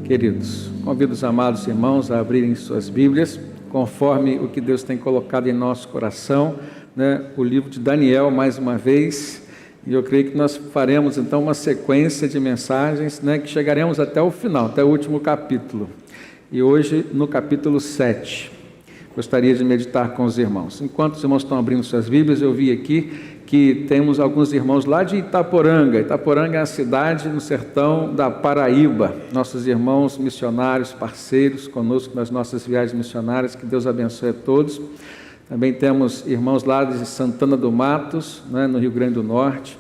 Queridos, convido os amados irmãos a abrirem suas Bíblias, conforme o que Deus tem colocado em nosso coração, o livro de Daniel, mais uma vez, e eu creio que nós faremos então uma sequência de mensagens, que chegaremos até o final, até o último capítulo, e hoje no capítulo 7, gostaria de meditar com os irmãos. Enquanto os irmãos estão abrindo suas Bíblias, eu vi aqui que temos alguns irmãos lá de Itaporanga. Itaporanga é a cidade no sertão da Paraíba. Nossos irmãos missionários, parceiros conosco nas nossas viagens missionárias, que Deus abençoe a todos. Também temos irmãos lá de Santana do Matos, no Rio Grande do Norte,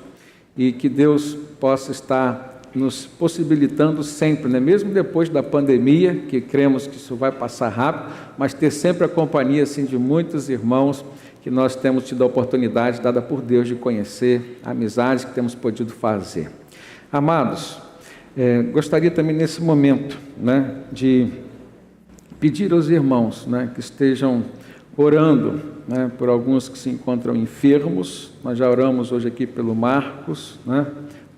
e que Deus possa estar nos possibilitando sempre, mesmo depois da pandemia, que cremos que isso vai passar rápido, mas ter sempre a companhia assim, de muitos irmãos que nós temos tido a oportunidade dada por Deus de conhecer, a amizade que temos podido fazer. Amados, gostaria também nesse momento de pedir aos irmãos que estejam orando por alguns que se encontram enfermos. Nós já oramos hoje aqui pelo Marcos,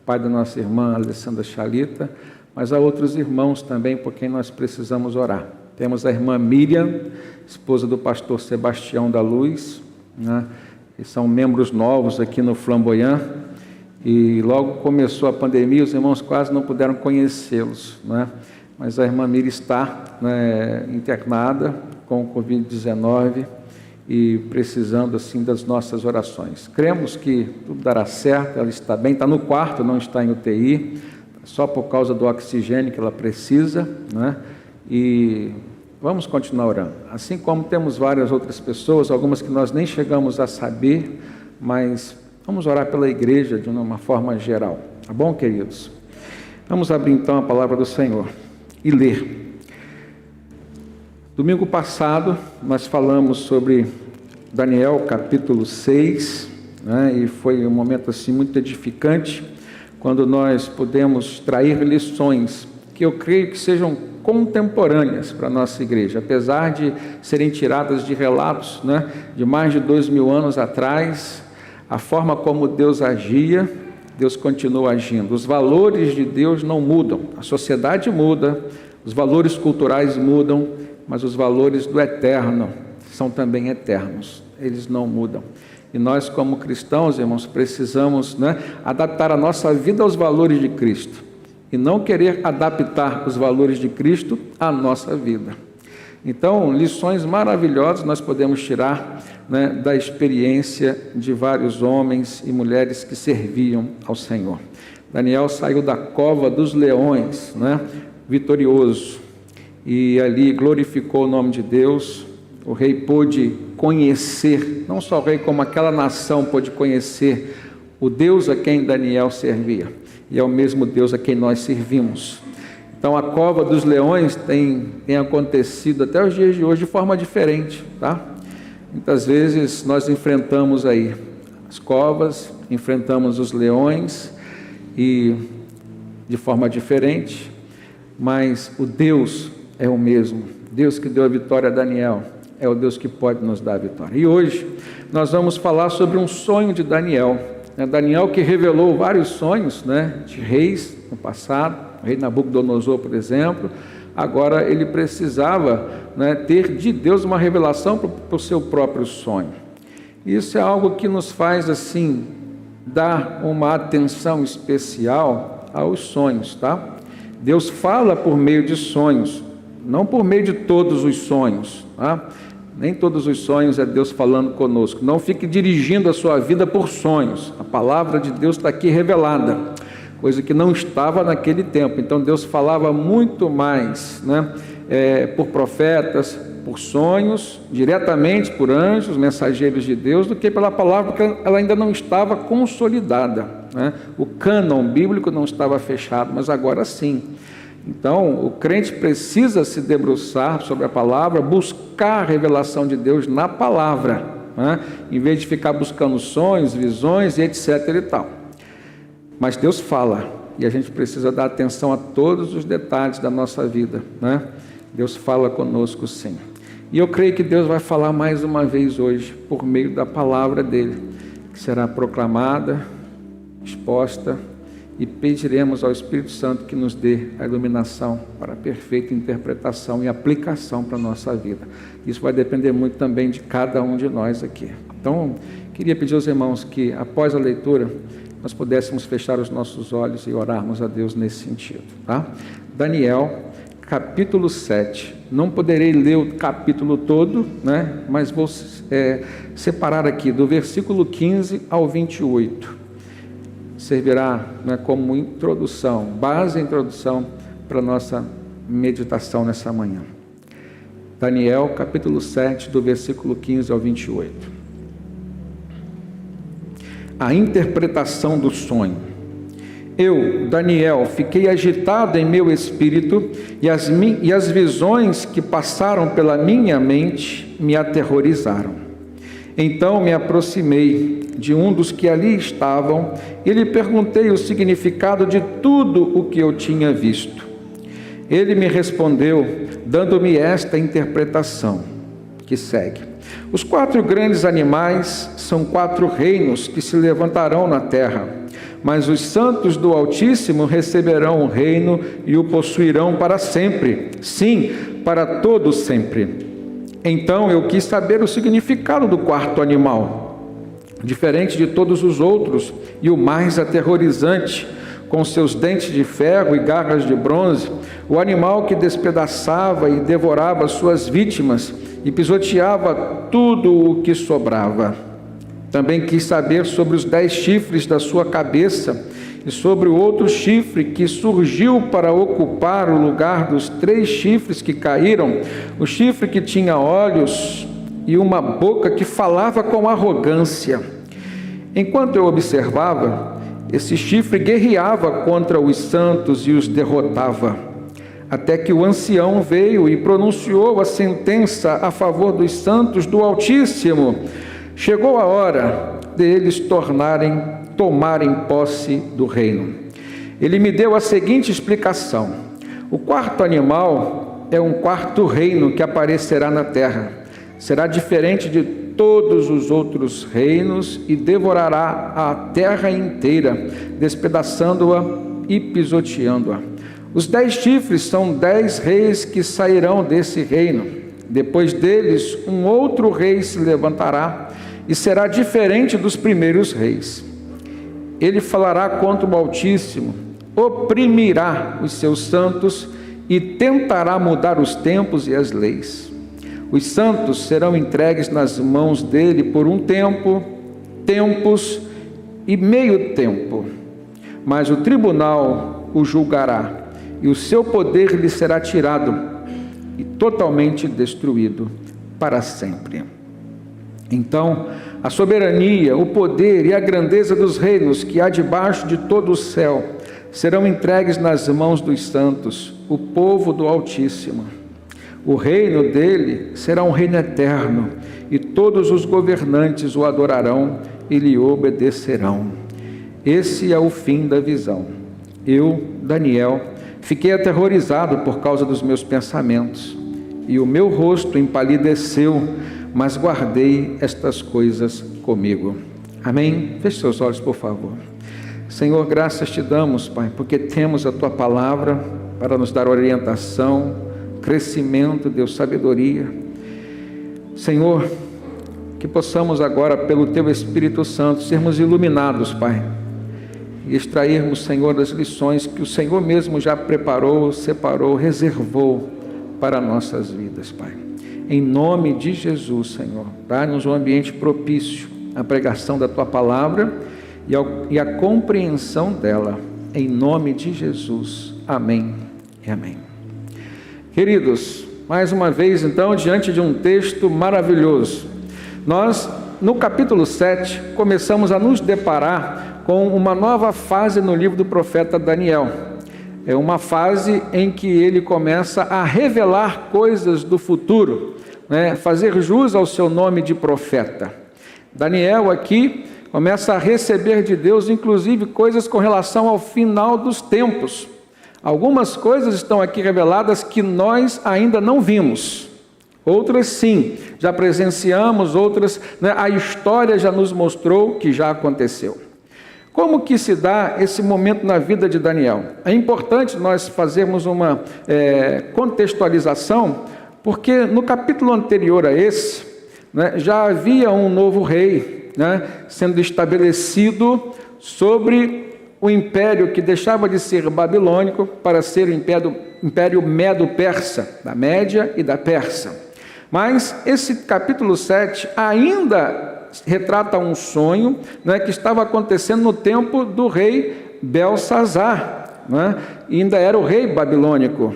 pai da nossa irmã Alessandra Chalita, mas há outros irmãos também por quem nós precisamos orar. Temos a irmã Miriam, esposa do pastor Sebastião da Luz, que são membros novos aqui no Flamboyant, e logo começou a pandemia, os irmãos quase não puderam conhecê-los, mas a irmã Miriam está internada com o Covid-19 e precisando assim das nossas orações. Cremos que tudo dará certo, ela está bem, está no quarto, não está em UTI, só por causa do oxigênio que ela precisa, e vamos continuar orando, assim como temos várias outras pessoas, algumas que nós nem chegamos a saber, mas vamos orar pela igreja de uma forma geral, tá bom, queridos? Vamos abrir então a palavra do Senhor e ler. Domingo passado nós falamos sobre Daniel capítulo 6, e foi um momento assim muito edificante, quando nós pudemos extrair lições que eu creio que sejam contemporâneas para a nossa igreja, apesar de serem tiradas de relatos de mais de 2000 anos atrás, a forma como Deus agia, Deus continua agindo. Os valores de Deus não mudam, a sociedade muda, os valores culturais mudam, mas os valores do eterno são também eternos, eles não mudam. E nós, como cristãos, irmãos, precisamos adaptar a nossa vida aos valores de Cristo, e não querer adaptar os valores de Cristo à nossa vida. Então, lições maravilhosas nós podemos tirar da experiência de vários homens e mulheres que serviam ao Senhor. Daniel saiu da cova dos leões, vitorioso, e ali glorificou o nome de Deus. O rei pôde conhecer, não só o rei, como aquela nação pôde conhecer o Deus a quem Daniel servia, e é o mesmo Deus a quem nós servimos. Então a cova dos leões tem acontecido até os dias de hoje de forma diferente, Muitas vezes nós enfrentamos aí as covas, enfrentamos os leões, e de forma diferente, mas o Deus é o mesmo. Deus que deu a vitória a Daniel é o Deus que pode nos dar a vitória. E hoje nós vamos falar sobre um sonho de Daniel. Daniel, que revelou vários sonhos de reis no passado, o rei Nabucodonosor, por exemplo. Agora ele precisava ter de Deus uma revelação para o seu próprio sonho. Isso é algo que nos faz assim dar uma atenção especial aos sonhos, Deus fala por meio de sonhos, não por meio de todos os sonhos, Nem todos os sonhos é Deus falando conosco. Não fique dirigindo a sua vida por sonhos. A palavra de Deus está aqui revelada, coisa que não estava naquele tempo. Então Deus falava muito mais por profetas, por sonhos, diretamente por anjos, mensageiros de Deus, do que pela palavra, porque ela ainda não estava consolidada. O cânon bíblico não estava fechado, mas agora sim. Então, o crente precisa se debruçar sobre a palavra, buscar a revelação de Deus na palavra, em vez de ficar buscando sonhos, visões e etc. e tal. Mas Deus fala, e a gente precisa dar atenção a todos os detalhes da nossa vida, Deus fala conosco sim. E eu creio que Deus vai falar mais uma vez hoje, por meio da palavra dele, que será proclamada, exposta e pediremos ao Espírito Santo que nos dê a iluminação para a perfeita interpretação e aplicação para a nossa vida. Isso vai depender muito também de cada um de nós aqui. Então, queria pedir aos irmãos que, após a leitura, nós pudéssemos fechar os nossos olhos e orarmos a Deus nesse sentido, tá? Daniel, capítulo 7. Não poderei ler o capítulo todo, né? Mas vou separar aqui do versículo 15 ao 28. Servirá, né, como introdução, base introdução para a nossa meditação nessa manhã. Daniel, capítulo 7, do versículo 15 ao 28. A interpretação do sonho. Eu, Daniel, fiquei agitado em meu espírito, e as visões que passaram pela minha mente me aterrorizaram. Então me aproximei de um dos que ali estavam e lhe perguntei o significado de tudo o que eu tinha visto. Ele me respondeu, dando-me esta interpretação, que segue. Os 4 grandes animais são 4 reinos que se levantarão na terra. Mas os santos do Altíssimo receberão o reino e o possuirão para sempre, sim, para todo sempre. Então eu quis saber o significado do 4º animal, diferente de todos os outros, e o mais aterrorizante, com seus dentes de ferro e garras de bronze, o animal que despedaçava e devorava suas vítimas e pisoteava tudo o que sobrava. Também quis saber sobre os 10 chifres da sua cabeça e sobre o outro chifre que surgiu para ocupar o lugar dos 3 chifres que caíram, o chifre que tinha olhos e uma boca que falava com arrogância. Enquanto eu observava, esse chifre guerreava contra os santos e os derrotava, até que o ancião veio e pronunciou a sentença a favor dos santos do Altíssimo. Chegou a hora deles tomarem posse do reino. Ele me deu a seguinte explicação: o 4º animal é um 4º reino que aparecerá na terra. Será diferente de todos os outros reinos e devorará a terra inteira, despedaçando-a e pisoteando-a. Os 10 chifres são 10 reis que sairão desse reino. Depois deles, um outro rei se levantará e será diferente dos primeiros reis. Ele falará contra o Altíssimo, oprimirá os seus santos e tentará mudar os tempos e as leis. Os santos serão entregues nas mãos dele por um tempo, tempos e meio tempo. Mas o tribunal o julgará, e o seu poder lhe será tirado e totalmente destruído para sempre. Então, a soberania, o poder e a grandeza dos reinos que há debaixo de todo o céu serão entregues nas mãos dos santos, o povo do Altíssimo. O reino dele será um reino eterno, e todos os governantes o adorarão e lhe obedecerão. Esse é o fim da visão. Eu, Daniel, fiquei aterrorizado por causa dos meus pensamentos, e o meu rosto empalideceu, mas guardei estas coisas comigo. Amém? Feche seus olhos, por favor. Senhor, graças te damos, Pai, porque temos a Tua palavra para nos dar orientação, crescimento, Deus, sabedoria. Senhor, que possamos agora, pelo Teu Espírito Santo, sermos iluminados, Pai, e extrairmos, Senhor, das lições que o Senhor mesmo já preparou, separou, reservou para nossas vidas, Pai. Em nome de Jesus, Senhor, dá-nos um ambiente propício à pregação da Tua palavra e à compreensão dela. Em nome de Jesus. Amém e amém. Queridos, mais uma vez, então, diante de um texto maravilhoso, nós, no capítulo 7, começamos a nos deparar com uma nova fase no livro do profeta Daniel. É uma fase em que ele começa a revelar coisas do futuro, né? Fazer jus ao seu nome de profeta. Daniel aqui começa a receber de Deus, inclusive, coisas com relação ao final dos tempos. Algumas coisas estão aqui reveladas que nós ainda não vimos. Outras sim, já presenciamos, outras, né, a história já nos mostrou que já aconteceu. Como que se dá esse momento na vida de Daniel? É importante nós fazermos uma contextualização, porque no capítulo anterior a esse, né, já havia um novo rei, né, sendo estabelecido sobre o império que deixava de ser babilônico para ser o império medo-persa, da Média e da Pérsia. Mas esse capítulo 7 ainda retrata um sonho, né, que estava acontecendo no tempo do rei Belsazar, né, e ainda era o rei babilônico.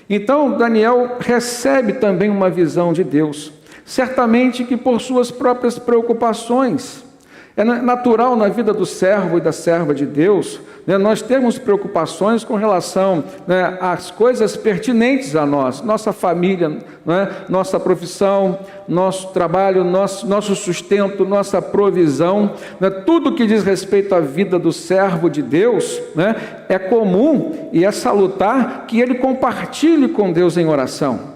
Então Daniel recebe também uma visão de Deus, certamente que por suas próprias preocupações. É natural na vida do servo e da serva de Deus, né, nós temos preocupações com relação, né, às coisas pertinentes a nós, nossa família, né, nossa profissão, nosso trabalho, nosso sustento, nossa provisão, né, tudo que diz respeito à vida do servo de Deus, né, é comum e é salutar que ele compartilhe com Deus em oração.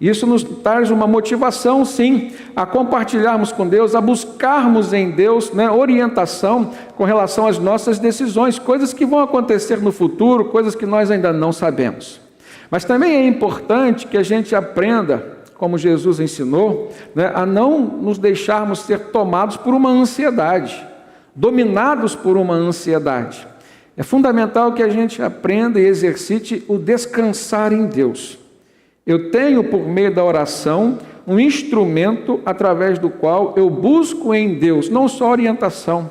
Isso nos traz uma motivação, sim, a compartilharmos com Deus, a buscarmos em Deus, né, orientação com relação às nossas decisões, coisas que vão acontecer no futuro, coisas que nós ainda não sabemos. Mas também é importante que a gente aprenda, como Jesus ensinou, né, a não nos deixarmos ser tomados por uma ansiedade, dominados por uma ansiedade. É fundamental que a gente aprenda e exercite o descansar em Deus. Eu tenho, por meio da oração, um instrumento através do qual eu busco em Deus, não só orientação,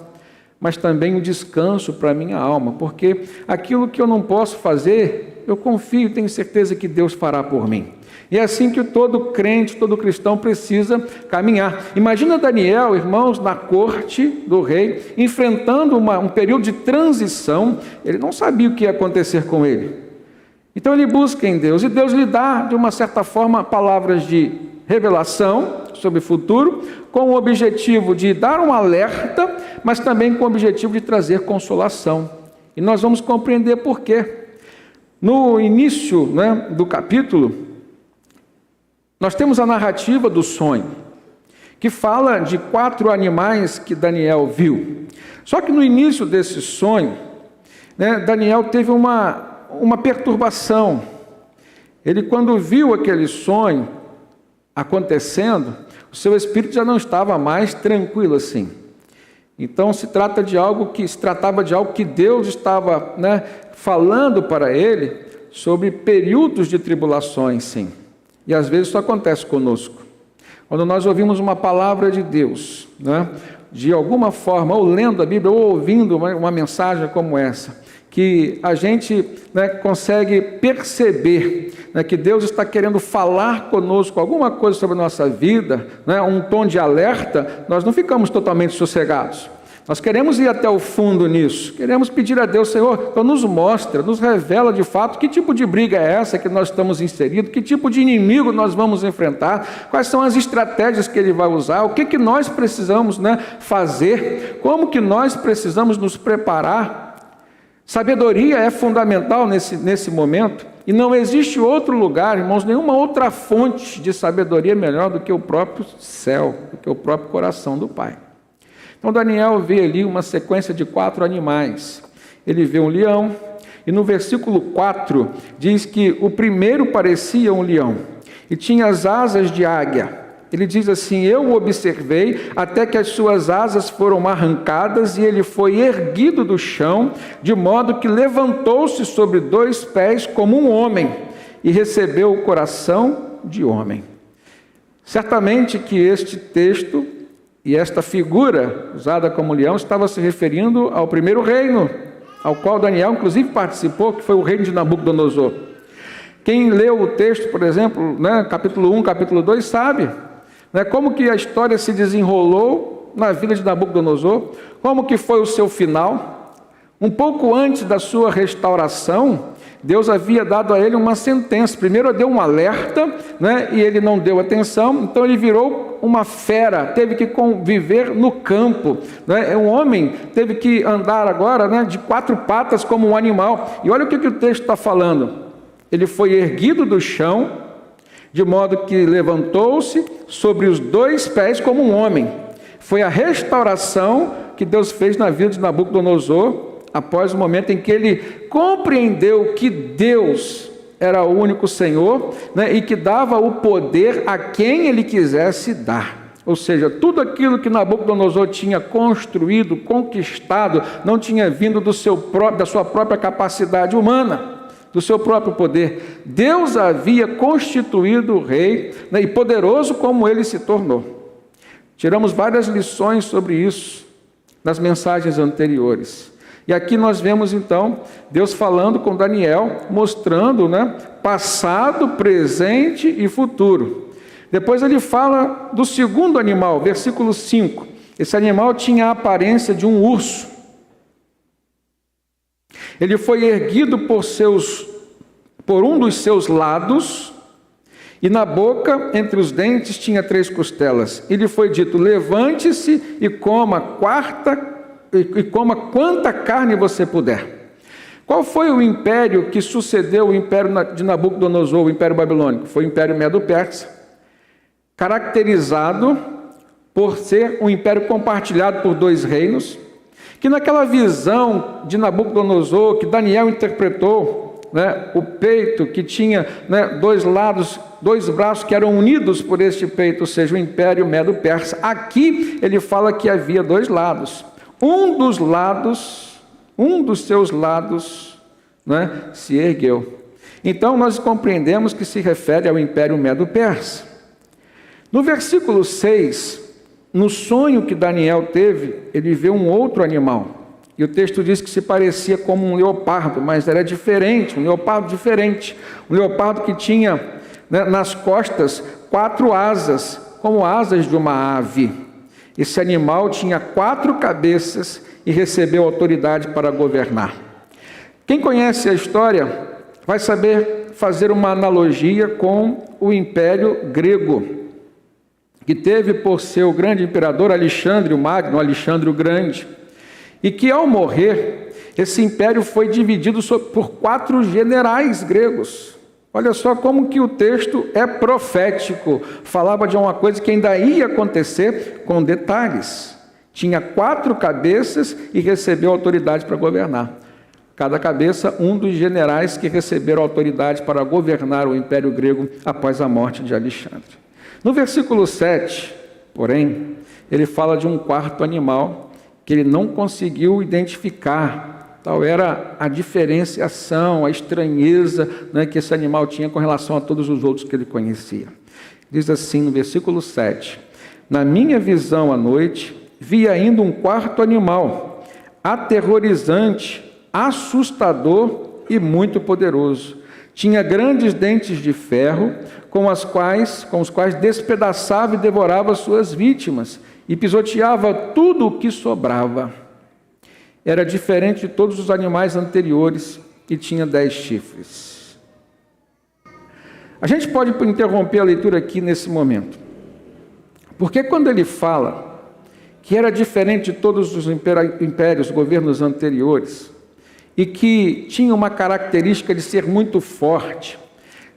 mas também um descanso para a minha alma, porque aquilo que eu não posso fazer, eu confio e tenho certeza que Deus fará por mim. E é assim que todo crente, todo cristão precisa caminhar. Imagina Daniel, irmãos, na corte do rei, enfrentando um período de transição, ele não sabia o que ia acontecer com ele. Então ele busca em Deus, e Deus lhe dá, de uma certa forma, palavras de revelação sobre o futuro, com o objetivo de dar um alerta, mas também com o objetivo de trazer consolação. E nós vamos compreender por quê. No início, né, do capítulo, nós temos a narrativa do sonho, que fala de 4 animais que Daniel viu. Só que no início desse sonho, né, Daniel teve uma perturbação. Ele, quando viu aquele sonho acontecendo, o seu espírito já não estava mais tranquilo assim. Então se tratava de algo que Deus estava, né, falando para ele sobre períodos de tribulações, sim. E às vezes isso acontece conosco. Quando nós ouvimos uma palavra de Deus, né, de alguma forma, ou lendo a Bíblia, ou ouvindo uma mensagem como essa, que a gente, né, consegue perceber, né, que Deus está querendo falar conosco alguma coisa sobre a nossa vida, né, um tom de alerta, nós não ficamos totalmente sossegados. Nós queremos ir até o fundo nisso, queremos pedir a Deus, Senhor, então nos mostra, nos revela de fato que tipo de briga é essa que nós estamos inseridos, que tipo de inimigo nós vamos enfrentar, quais são as estratégias que Ele vai usar, o que nós precisamos, né, fazer, como que nós precisamos nos preparar. Sabedoria é fundamental nesse momento, e não existe outro lugar, irmãos, nenhuma outra fonte de sabedoria melhor do que o próprio céu, do que o próprio coração do Pai. Então Daniel vê ali uma sequência de 4 animais. Ele vê um leão, e no versículo 4 diz que o primeiro parecia um leão, e tinha as asas de águia. Ele diz assim: eu o observei até que as suas asas foram arrancadas e ele foi erguido do chão, de modo que levantou-se sobre 2 pés como um homem e recebeu o coração de homem. Certamente que este texto e esta figura usada como leão estava se referindo ao primeiro reino, ao qual Daniel inclusive participou, que foi o reino de Nabucodonosor. Quem leu o texto, por exemplo, né, capítulo 1, capítulo 2, sabe, né, como que a história se desenrolou na vida de Nabucodonosor, como que foi o seu final. Um pouco antes da sua restauração, Deus havia dado a ele uma sentença. Primeiro deu um alerta, né, e ele não deu atenção, então ele virou uma fera, teve que conviver no campo, né? Um homem teve que andar agora, né, de 4 patas como um animal. E olha o que o texto está falando. Ele foi erguido do chão, de modo que levantou-se sobre os 2 pés como um homem. Foi a restauração que Deus fez na vida de Nabucodonosor, após o momento em que ele compreendeu que Deus era o único Senhor, né, e que dava o poder a quem ele quisesse dar. Ou seja, tudo aquilo que Nabucodonosor tinha construído, conquistado, não tinha vindo da sua própria capacidade humana, do seu próprio poder. Deus havia constituído o rei, né, e poderoso como ele se tornou. Tiramos várias lições sobre isso nas mensagens anteriores. E aqui nós vemos então Deus falando com Daniel, mostrando, né, passado, presente e futuro. Depois ele fala do segundo animal, versículo 5. Esse animal tinha a aparência de um urso. Ele foi erguido por um dos seus lados, e na boca, entre os dentes, tinha 3 costelas. E lhe foi dito: levante-se e coma quanta carne você puder. Qual foi o império que sucedeu o império de Nabucodonosor, o império babilônico? Foi o império Medo-Persa, caracterizado por ser um império compartilhado por 2 reinos, que naquela visão de Nabucodonosor, que Daniel interpretou, né, o peito que tinha, né, 2 lados, 2 braços que eram unidos por este peito, ou seja, o império Medo-Persa. Aqui ele fala que havia 2 lados. Um dos seus lados, né, se ergueu. Então nós compreendemos que se refere ao império Medo-Persa. No versículo 6, no sonho que Daniel teve, ele vê um outro animal. E o texto diz que se parecia como um leopardo, mas era diferente, um leopardo diferente. Um leopardo que tinha, né, nas costas 4 asas, como asas de uma ave. Esse animal tinha 4 cabeças e recebeu autoridade para governar. Quem conhece a história vai saber fazer uma analogia com o Império Grego, que teve por seu grande imperador Alexandre o Magno, Alexandre o Grande, e que ao morrer, esse império foi dividido por 4 generais gregos. Olha só como que o texto é profético, falava de uma coisa que ainda ia acontecer com detalhes. Tinha 4 cabeças e recebeu autoridade para governar. Cada cabeça, um dos generais que receberam autoridade para governar o Império Grego após a morte de Alexandre. No versículo 7, porém, ele fala de um 4º animal que ele não conseguiu identificar. Tal era a diferenciação, a estranheza, né, que esse animal tinha com relação a todos os outros que ele conhecia. Diz assim no versículo 7: na minha visão à noite, vi ainda um 4º animal, aterrorizante, assustador e muito poderoso. Tinha grandes dentes de ferro, com os quais despedaçava e devorava suas vítimas, e pisoteava tudo o que sobrava. Era diferente de todos os animais anteriores e tinha 10 chifres. A gente pode interromper a leitura aqui nesse momento, porque quando ele fala que era diferente de todos os impérios, governos anteriores, e que tinha uma característica de ser muito forte,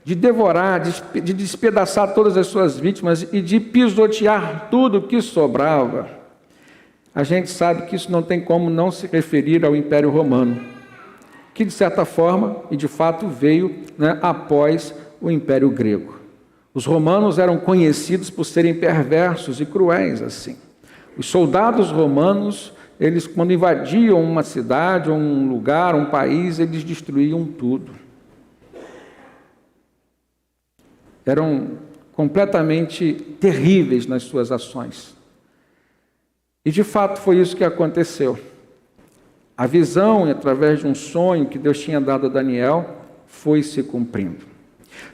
de devorar, de despedaçar todas as suas vítimas e de pisotear tudo que sobrava, a gente sabe que isso não tem como não se referir ao Império Romano, que de certa forma, e de fato veio, né, após o Império Grego. Os romanos eram conhecidos por serem perversos e cruéis assim. Os soldados romanos, eles, quando invadiam uma cidade, um lugar, um país, eles destruíam tudo. Eram completamente terríveis nas suas ações. E de fato foi isso que aconteceu. A visão, através de um sonho que Deus tinha dado a Daniel, foi se cumprindo.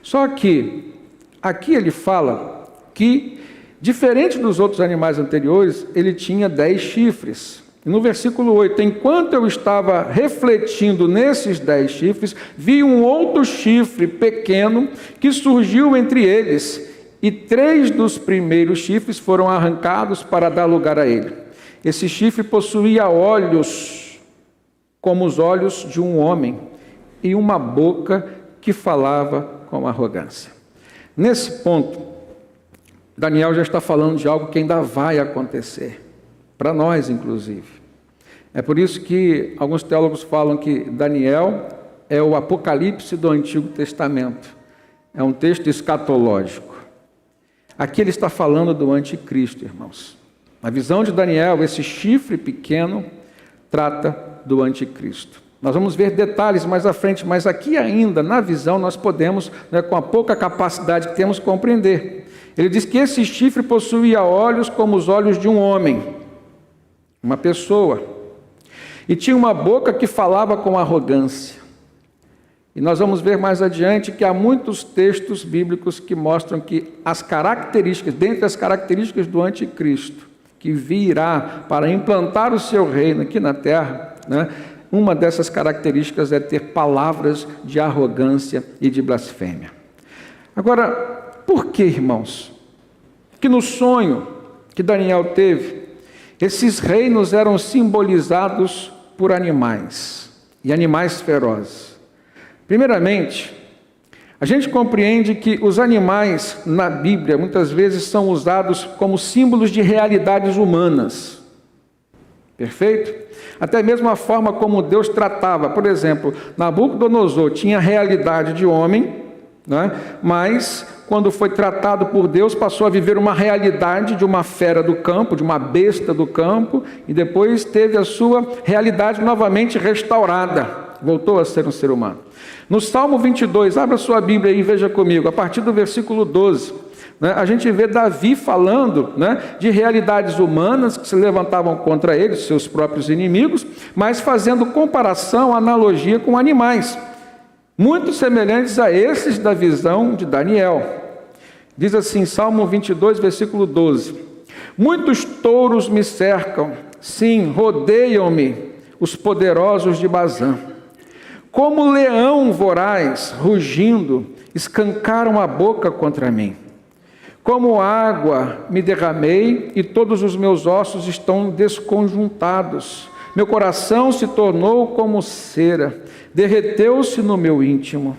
Só que aqui ele fala que, diferente dos outros animais anteriores, ele tinha 10 chifres. E no versículo 8, enquanto eu estava refletindo nesses 10 chifres, vi um outro chifre pequeno que surgiu entre eles, e 3 dos primeiros chifres foram arrancados para dar lugar a ele. Esse chifre possuía olhos como os olhos de um homem e uma boca que falava com arrogância. Nesse ponto, Daniel já está falando de algo que ainda vai acontecer. para nós, inclusive. É por isso que alguns teólogos falam que Daniel é o Apocalipse do Antigo Testamento. É um texto escatológico. Aqui ele está falando do anticristo, irmãos. A visão de Daniel, esse chifre pequeno, trata do anticristo. Nós vamos ver detalhes mais à frente, mas aqui ainda, na visão, nós podemos, com a pouca capacidade que temos, compreender. Ele diz que esse chifre possuía olhos como os olhos de um homem, uma pessoa, e tinha uma boca que falava com arrogância. E nós vamos ver mais adiante que há muitos textos bíblicos que mostram que as características, dentre as características do anticristo, que virá para implantar o seu reino aqui na terra, uma dessas características é ter palavras de arrogância e de blasfêmia. Agora, por que, irmãos, que no sonho que Daniel teve, esses reinos eram simbolizados por animais, e animais ferozes? Primeiramente, a gente compreende que os animais na Bíblia muitas vezes são usados como símbolos de realidades humanas. Perfeito? Até mesmo a forma como Deus tratava. Por exemplo, Nabucodonosor tinha a realidade de homem, mas quando foi tratado por Deus, passou a viver uma realidade de uma fera do campo, de uma besta do campo, e depois teve a sua realidade novamente restaurada. Voltou a ser um ser humano. No Salmo 22, abra sua Bíblia aí e veja comigo, a partir do versículo 12, a gente vê Davi falando de realidades humanas que se levantavam contra ele, seus próprios inimigos, mas fazendo comparação, analogia com animais, muito semelhantes a esses da visão de Daniel. Diz assim, Salmo 22, versículo 12: muitos touros me cercam, sim, rodeiam-me os poderosos de Bazã. Como leão voraz, rugindo, escancaram a boca contra mim. Como água me derramei e todos os meus ossos estão desconjuntados. Meu coração se tornou como cera, derreteu-se no meu íntimo.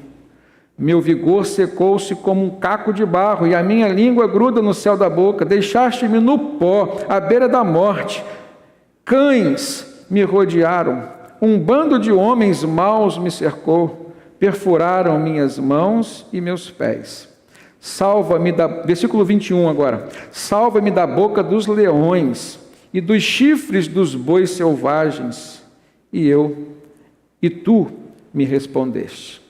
Meu vigor secou-se como um caco de barro e a minha língua gruda no céu da boca. Deixaste-me no pó, à beira da morte. Cães me rodearam. Um bando de homens maus me cercou, perfuraram minhas mãos e meus pés. Salva-me versículo 21 agora. Salva-me da boca dos leões e dos chifres dos bois selvagens. E tu me respondeste.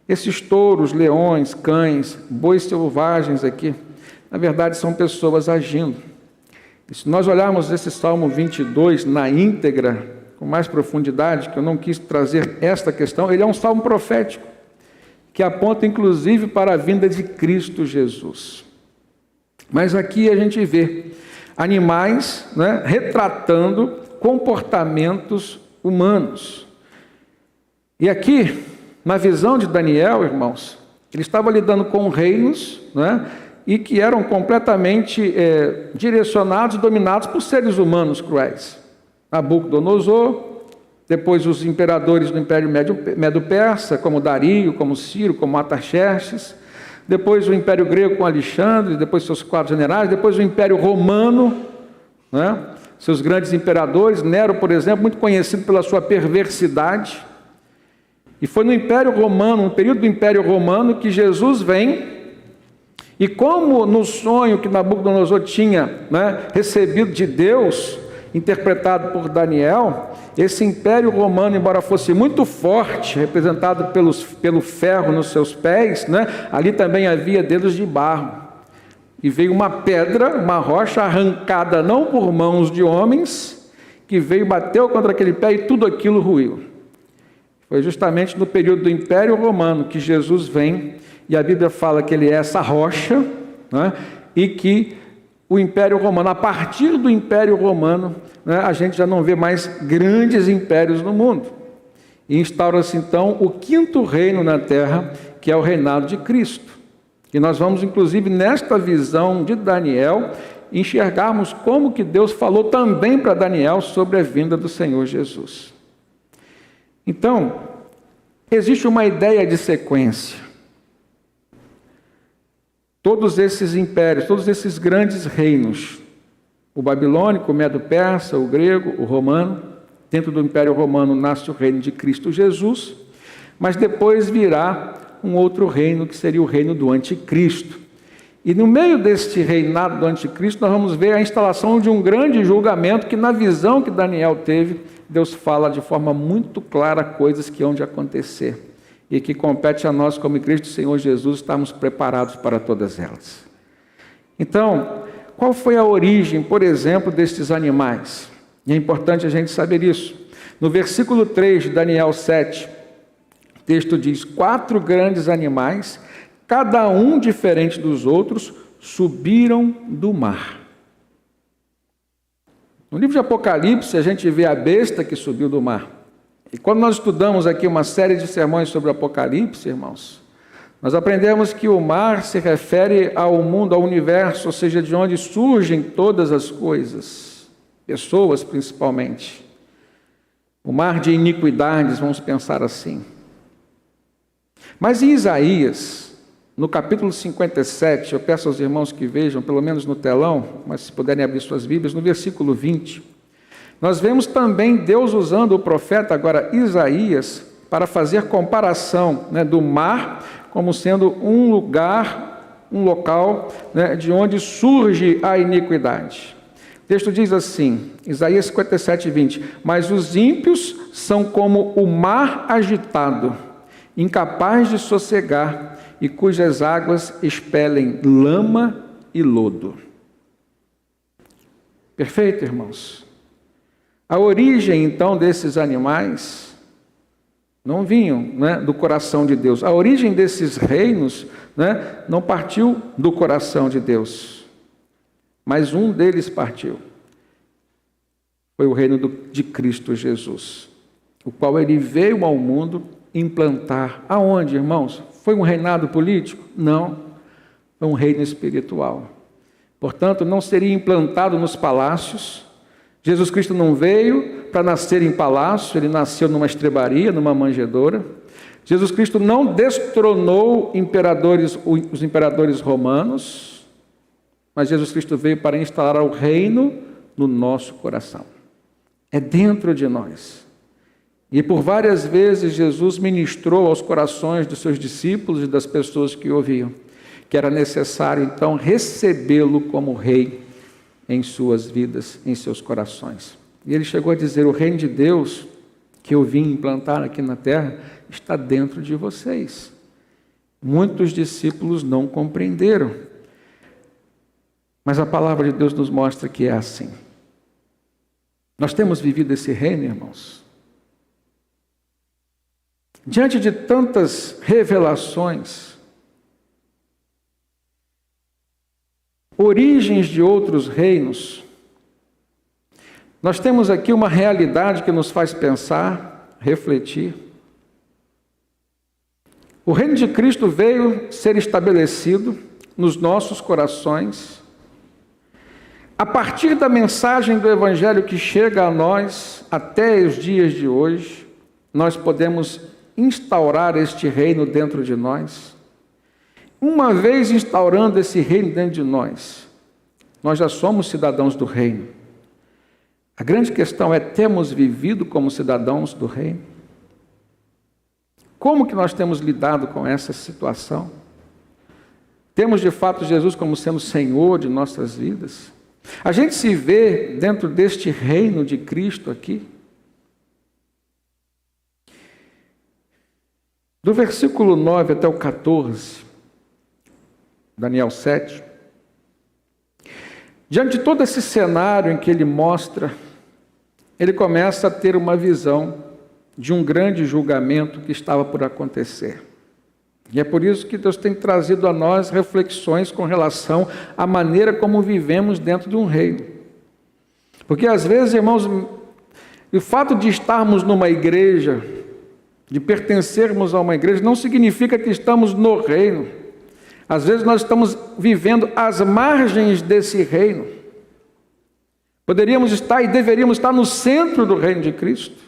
Esses touros, leões, cães, bois selvagens aqui, na verdade são pessoas agindo. E se nós olharmos esse Salmo 22 na íntegra, com mais profundidade, que eu não quis trazer esta questão, ele é um salmo profético, que aponta inclusive para a vinda de Cristo Jesus. Mas aqui a gente vê animais retratando comportamentos humanos. E aqui, na visão de Daniel, irmãos, ele estava lidando com reinos, e que eram completamente direcionados, dominados por seres humanos cruéis. Nabucodonosor, depois os imperadores do Império Médio-Persa, como Dario, como Ciro, como Artaxerxes, depois o Império Grego com Alexandre, depois seus 4 generais, depois o Império Romano, seus grandes imperadores, Nero, por exemplo, muito conhecido pela sua perversidade. E foi no Império Romano, no período do Império Romano, que Jesus vem, e como no sonho que Nabucodonosor tinha recebido de Deus, interpretado por Daniel, esse Império Romano, embora fosse muito forte, representado pelo ferro nos seus pés, ali também havia dedos de barro. E veio uma pedra, uma rocha arrancada não por mãos de homens, que veio, bateu contra aquele pé e tudo aquilo ruiu. Foi justamente no período do Império Romano que Jesus vem, e a Bíblia fala que ele é essa rocha, e que o Império Romano, a partir do Império Romano, a gente já não vê mais grandes impérios no mundo. E instaura-se então o 5º reino na terra, que é o reinado de Cristo. E nós vamos, inclusive, nesta visão de Daniel, enxergarmos como que Deus falou também para Daniel sobre a vinda do Senhor Jesus. Então, existe uma ideia de sequência. Todos esses impérios, todos esses grandes reinos, o babilônico, o medo-persa, o grego, o romano. Dentro do Império Romano nasce o reino de Cristo Jesus, mas depois virá um outro reino, que seria o reino do anticristo. E no meio deste reinado do anticristo, nós vamos ver a instalação de um grande julgamento, que na visão que Daniel teve, Deus fala de forma muito clara coisas que hão de acontecer, e que compete a nós, como igreja do Senhor Jesus, estarmos preparados para todas elas. Então, qual foi a origem, por exemplo, destes animais? E é importante a gente saber isso. No versículo 3 de Daniel 7, o texto diz: 4 grandes animais, cada um diferente dos outros, subiram do mar. No livro de Apocalipse, a gente vê a besta que subiu do mar. E quando nós estudamos aqui uma série de sermões sobre o Apocalipse, irmãos, nós aprendemos que o mar se refere ao mundo, ao universo, ou seja, de onde surgem todas as coisas, pessoas principalmente. O mar de iniquidades, vamos pensar assim. Mas em Isaías, no capítulo 57, eu peço aos irmãos que vejam, pelo menos no telão, mas se puderem abrir suas Bíblias, no versículo 20, nós vemos também Deus usando o profeta, agora Isaías, para fazer comparação, do mar como sendo um lugar, um local, de onde surge a iniquidade. O texto diz assim, Isaías 57, 20: mas os ímpios são como o mar agitado, incapaz de sossegar, e cujas águas expelem lama e lodo. Perfeito, irmãos? A origem, então, desses animais não vinham do coração de Deus. A origem desses reinos não partiu do coração de Deus, mas um deles partiu. Foi o reino de Cristo Jesus, o qual ele veio ao mundo implantar. Aonde, irmãos? Foi um reinado político? Não, foi um reino espiritual. Portanto, não seria implantado nos palácios. Jesus Cristo não veio para nascer em palácio, ele nasceu numa estrebaria, numa manjedoura. Jesus Cristo não destronou os imperadores romanos, mas Jesus Cristo veio para instalar o reino no nosso coração. É dentro de nós. E por várias vezes Jesus ministrou aos corações dos seus discípulos e das pessoas que ouviam, que era necessário então recebê-lo como rei em suas vidas, em seus corações. E ele chegou a dizer: o reino de Deus que eu vim implantar aqui na terra está dentro de vocês. Muitos discípulos não compreenderam, mas a palavra de Deus nos mostra que é assim. Nós temos vivido esse reino, irmãos. Diante de tantas revelações, origens de outros reinos, nós temos aqui uma realidade que nos faz pensar, refletir. O reino de Cristo veio ser estabelecido nos nossos corações, a partir da mensagem do Evangelho que chega a nós até os dias de hoje. Nós podemos instaurar este reino dentro de nós. Uma vez instaurando esse reino dentro de nós, nós já somos cidadãos do reino. A grande questão é: temos vivido como cidadãos do reino? Como que nós temos lidado com essa situação? Temos de fato Jesus como sendo Senhor de nossas vidas? A gente se vê dentro deste reino de Cristo aqui? Do versículo 9 até o 14, Daniel 7, diante de todo esse cenário em que ele mostra, ele começa a ter uma visão de um grande julgamento que estava por acontecer. E é por isso que Deus tem trazido a nós reflexões com relação à maneira como vivemos dentro de um reino. Porque às vezes, irmãos, o fato de estarmos numa igreja, de pertencermos a uma igreja, não significa que estamos no reino. Às vezes nós estamos vivendo às margens desse reino. Poderíamos estar e deveríamos estar no centro do reino de Cristo.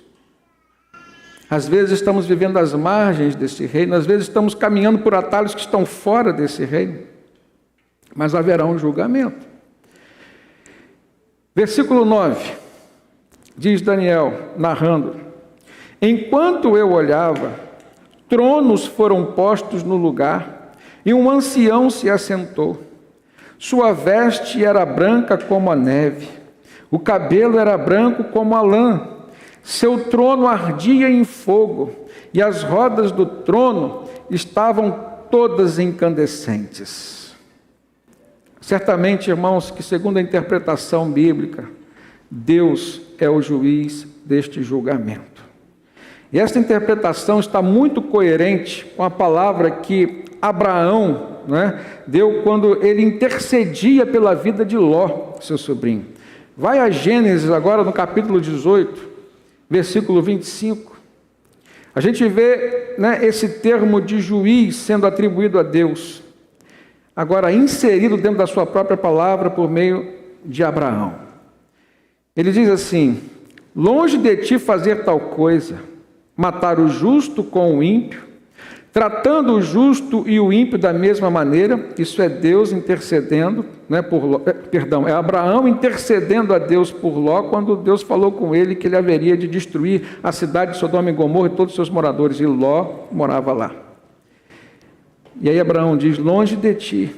Às vezes estamos vivendo às margens desse reino, às vezes estamos caminhando por atalhos que estão fora desse reino. Mas haverá um julgamento. Versículo 9, diz Daniel, narrando: enquanto eu olhava, tronos foram postos no lugar, e um ancião se assentou. Sua veste era branca como a neve, o cabelo era branco como a lã, seu trono ardia em fogo, e as rodas do trono estavam todas incandescentes. Certamente, irmãos, que segundo a interpretação bíblica, Deus é o juiz deste julgamento. E esta interpretação está muito coerente com a palavra que Abraão, deu quando ele intercedia pela vida de Ló, seu sobrinho. Vai a Gênesis agora no capítulo 18, versículo 25. A gente vê esse termo de juiz sendo atribuído a Deus, agora inserido dentro da sua própria palavra por meio de Abraão. Ele diz assim: longe de ti fazer tal coisa, matar o justo com o ímpio, tratando o justo e o ímpio da mesma maneira. Isso é Deus intercedendo, é Abraão intercedendo a Deus por Ló, quando Deus falou com ele que ele haveria de destruir a cidade de Sodoma e Gomorra e todos os seus moradores, e Ló morava lá. E aí Abraão diz: longe de ti,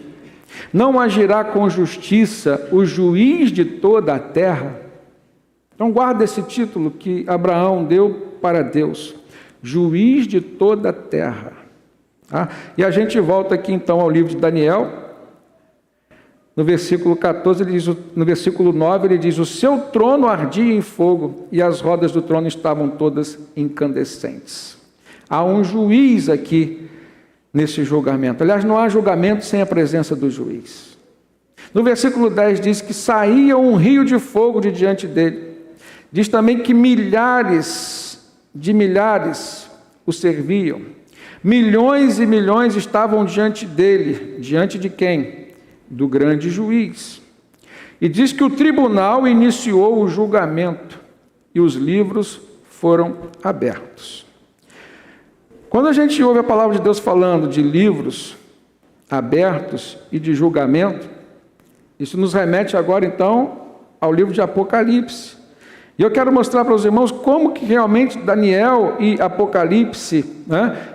não agirá com justiça o juiz de toda a terra. Então guarda esse título que Abraão deu para Deus: juiz de toda a terra. E a gente volta aqui então ao livro de Daniel, no versículo 14, no versículo 9, ele diz: o seu trono ardia em fogo, e as rodas do trono estavam todas incandescentes. Há um juiz aqui nesse julgamento. Aliás, não há julgamento sem a presença do juiz. No versículo 10 diz que saía um rio de fogo de diante dele. Diz também que milhares de milhares o serviam. Milhões e milhões estavam diante dele. Diante de quem? Do grande juiz. E diz que o tribunal iniciou o julgamento e os livros foram abertos. Quando a gente ouve a palavra de Deus falando de livros abertos e de julgamento, isso nos remete agora então ao livro de Apocalipse. E eu quero mostrar para os irmãos como que realmente Daniel e Apocalipse,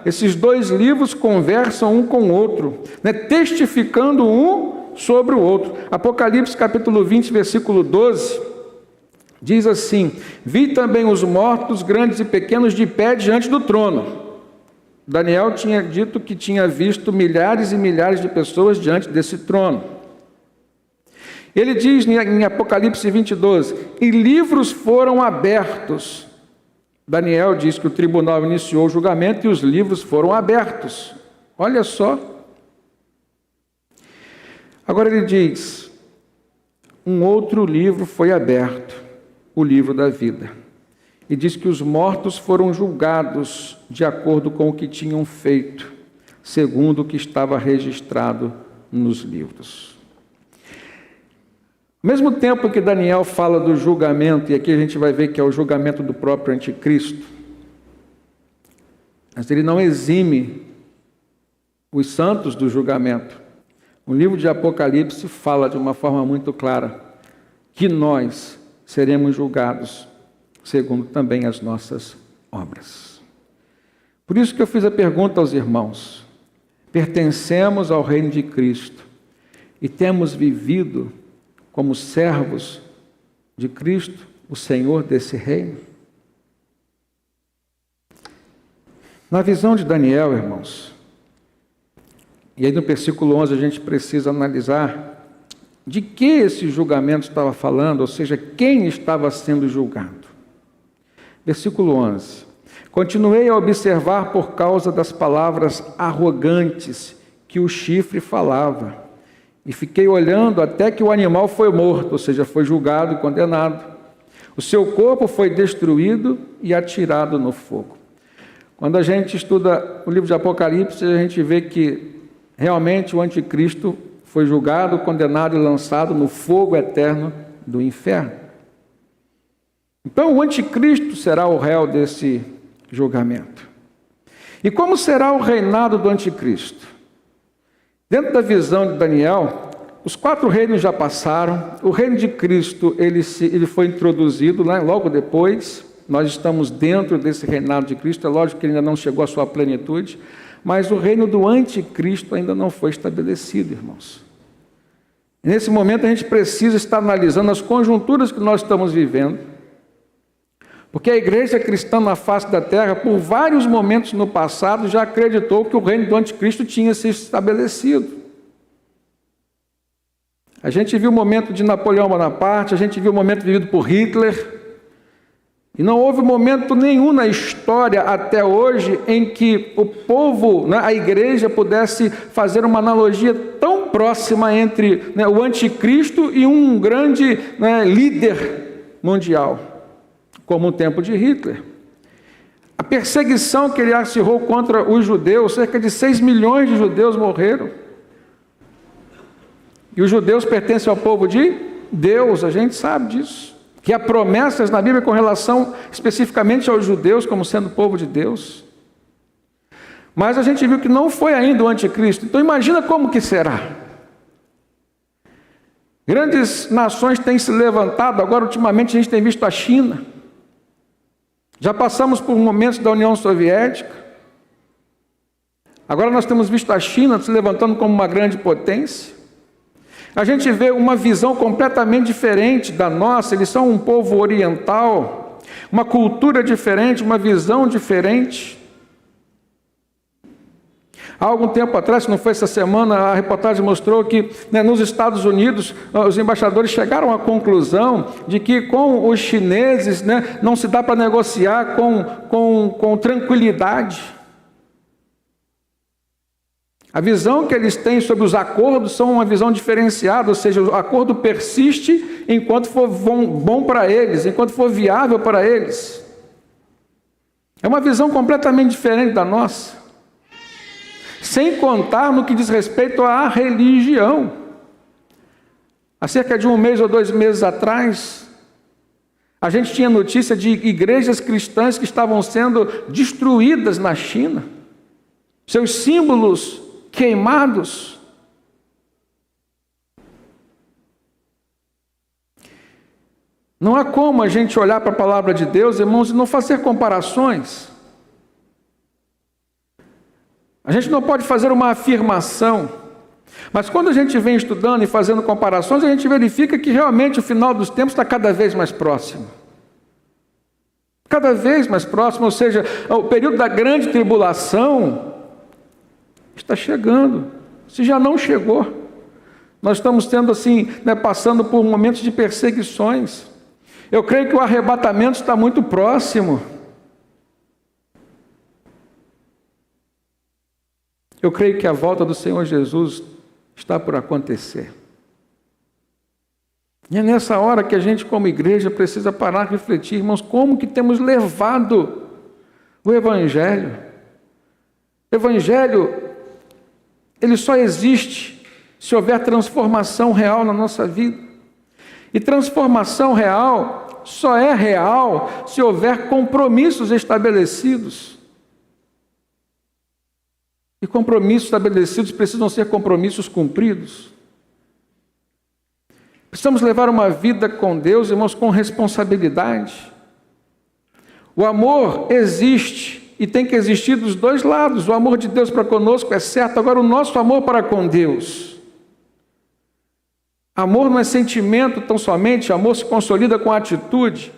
esses dois livros conversam um com o outro, testificando um sobre o outro. Apocalipse capítulo 20, versículo 12, diz assim: vi também os mortos, grandes e pequenos, de pé diante do trono. Daniel tinha dito que tinha visto milhares e milhares de pessoas diante desse trono. Ele diz em Apocalipse 20, 12, e livros foram abertos. Daniel diz que o tribunal iniciou o julgamento e os livros foram abertos. Olha só. Agora ele diz: um outro livro foi aberto, o livro da vida. E diz que os mortos foram julgados de acordo com o que tinham feito, segundo o que estava registrado nos livros. Ao mesmo tempo que Daniel fala do julgamento, e aqui a gente vai ver que é o julgamento do próprio anticristo, mas ele não exime os santos do julgamento. O livro de Apocalipse fala de uma forma muito clara que nós seremos julgados segundo também as nossas obras. Por isso que eu fiz a pergunta aos irmãos: pertencemos ao reino de Cristo e temos vivido como servos de Cristo, o Senhor desse reino? Na visão de Daniel, irmãos, e aí no versículo 11 a gente precisa analisar de que esse julgamento estava falando, ou seja, quem estava sendo julgado. Versículo 11. Continuei a observar por causa das palavras arrogantes que o chifre falava, e fiquei olhando até que o animal foi morto, ou seja, foi julgado e condenado. O seu corpo foi destruído e atirado no fogo. Quando a gente estuda o livro de Apocalipse, a gente vê que realmente o anticristo foi julgado, condenado e lançado no fogo eterno do inferno. Então o anticristo será o réu desse julgamento. E como será o reinado do anticristo? Dentro da visão de Daniel, os 4 reinos já passaram, o reino de Cristo ele foi introduzido, né, logo depois. Nós estamos dentro desse reinado de Cristo. É lógico que ele ainda não chegou à sua plenitude, mas o reino do anticristo ainda não foi estabelecido, irmãos. Nesse momento a gente precisa estar analisando as conjunturas que nós estamos vivendo, porque a igreja cristã na face da terra, por vários momentos no passado, já acreditou que o reino do anticristo tinha se estabelecido. A gente viu o momento de Napoleão Bonaparte, a gente viu o momento vivido por Hitler, e não houve momento nenhum na história até hoje em que o povo, né, a igreja, pudesse fazer uma analogia tão próxima entre, né, o anticristo e um grande, né, líder mundial, como o tempo de Hitler. A perseguição que ele acirrou contra os judeus, cerca de 6 milhões de judeus morreram. E os judeus pertencem ao povo de Deus, a gente sabe disso. Que há promessas na Bíblia com relação especificamente aos judeus como sendo povo de Deus. Mas a gente viu que não foi ainda o anticristo. Então imagina como que será. Grandes nações têm se levantado, agora ultimamente a gente tem visto a China. Já passamos por momentos da União Soviética. Agora nós temos visto a China se levantando como uma grande potência. A gente vê uma visão completamente diferente da nossa. Eles são um povo oriental, uma cultura diferente, uma visão diferente. Há algum tempo atrás, se não foi essa semana, a reportagem mostrou que, né, nos Estados Unidos, os embaixadores chegaram à conclusão de que com os chineses, né, não se dá para negociar com tranquilidade. A visão que eles têm sobre os acordos são uma visão diferenciada, ou seja, o acordo persiste enquanto for bom para eles, enquanto for viável para eles. É uma visão completamente diferente da nossa. Sem contar no que diz respeito à religião. Há cerca de 1 mês ou 2 meses atrás, a gente tinha notícia de igrejas cristãs que estavam sendo destruídas na China. Seus símbolos queimados. Não há como a gente olhar para a palavra de Deus, irmãos, e não fazer comparações. A gente não pode fazer uma afirmação, mas quando a gente vem estudando e fazendo comparações, a gente verifica que realmente o final dos tempos está cada vez mais próximo. Cada vez mais próximo, ou seja, o período da grande tribulação está chegando, se já não chegou. Nós estamos tendo assim, né, passando por momentos de perseguições. Eu creio que o arrebatamento está muito próximo. Eu creio que a volta do Senhor Jesus está por acontecer. E é nessa hora que a gente, como igreja, precisa parar e refletir, irmãos, como que temos levado o Evangelho. O Evangelho, ele só existe se houver transformação real na nossa vida. E transformação real só é real se houver compromissos estabelecidos. E compromissos estabelecidos precisam ser compromissos cumpridos. Precisamos levar uma vida com Deus, irmãos, com responsabilidade. O amor existe e tem que existir dos dois lados. O amor de Deus para conosco é certo, agora o nosso amor para com Deus. Amor não é sentimento tão somente, amor se consolida com atitude.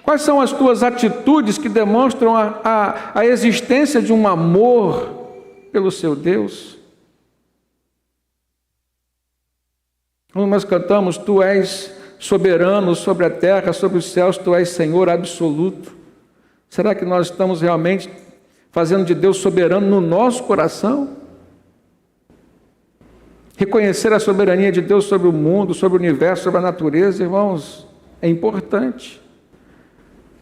Quais são as tuas atitudes que demonstram a existência de um amor pelo seu Deus? Quando nós cantamos, Tu és soberano sobre a terra, sobre os céus, Tu és Senhor absoluto. Será que nós estamos realmente fazendo de Deus soberano no nosso coração? Reconhecer a soberania de Deus sobre o mundo, sobre o universo, sobre a natureza, irmãos, é importante.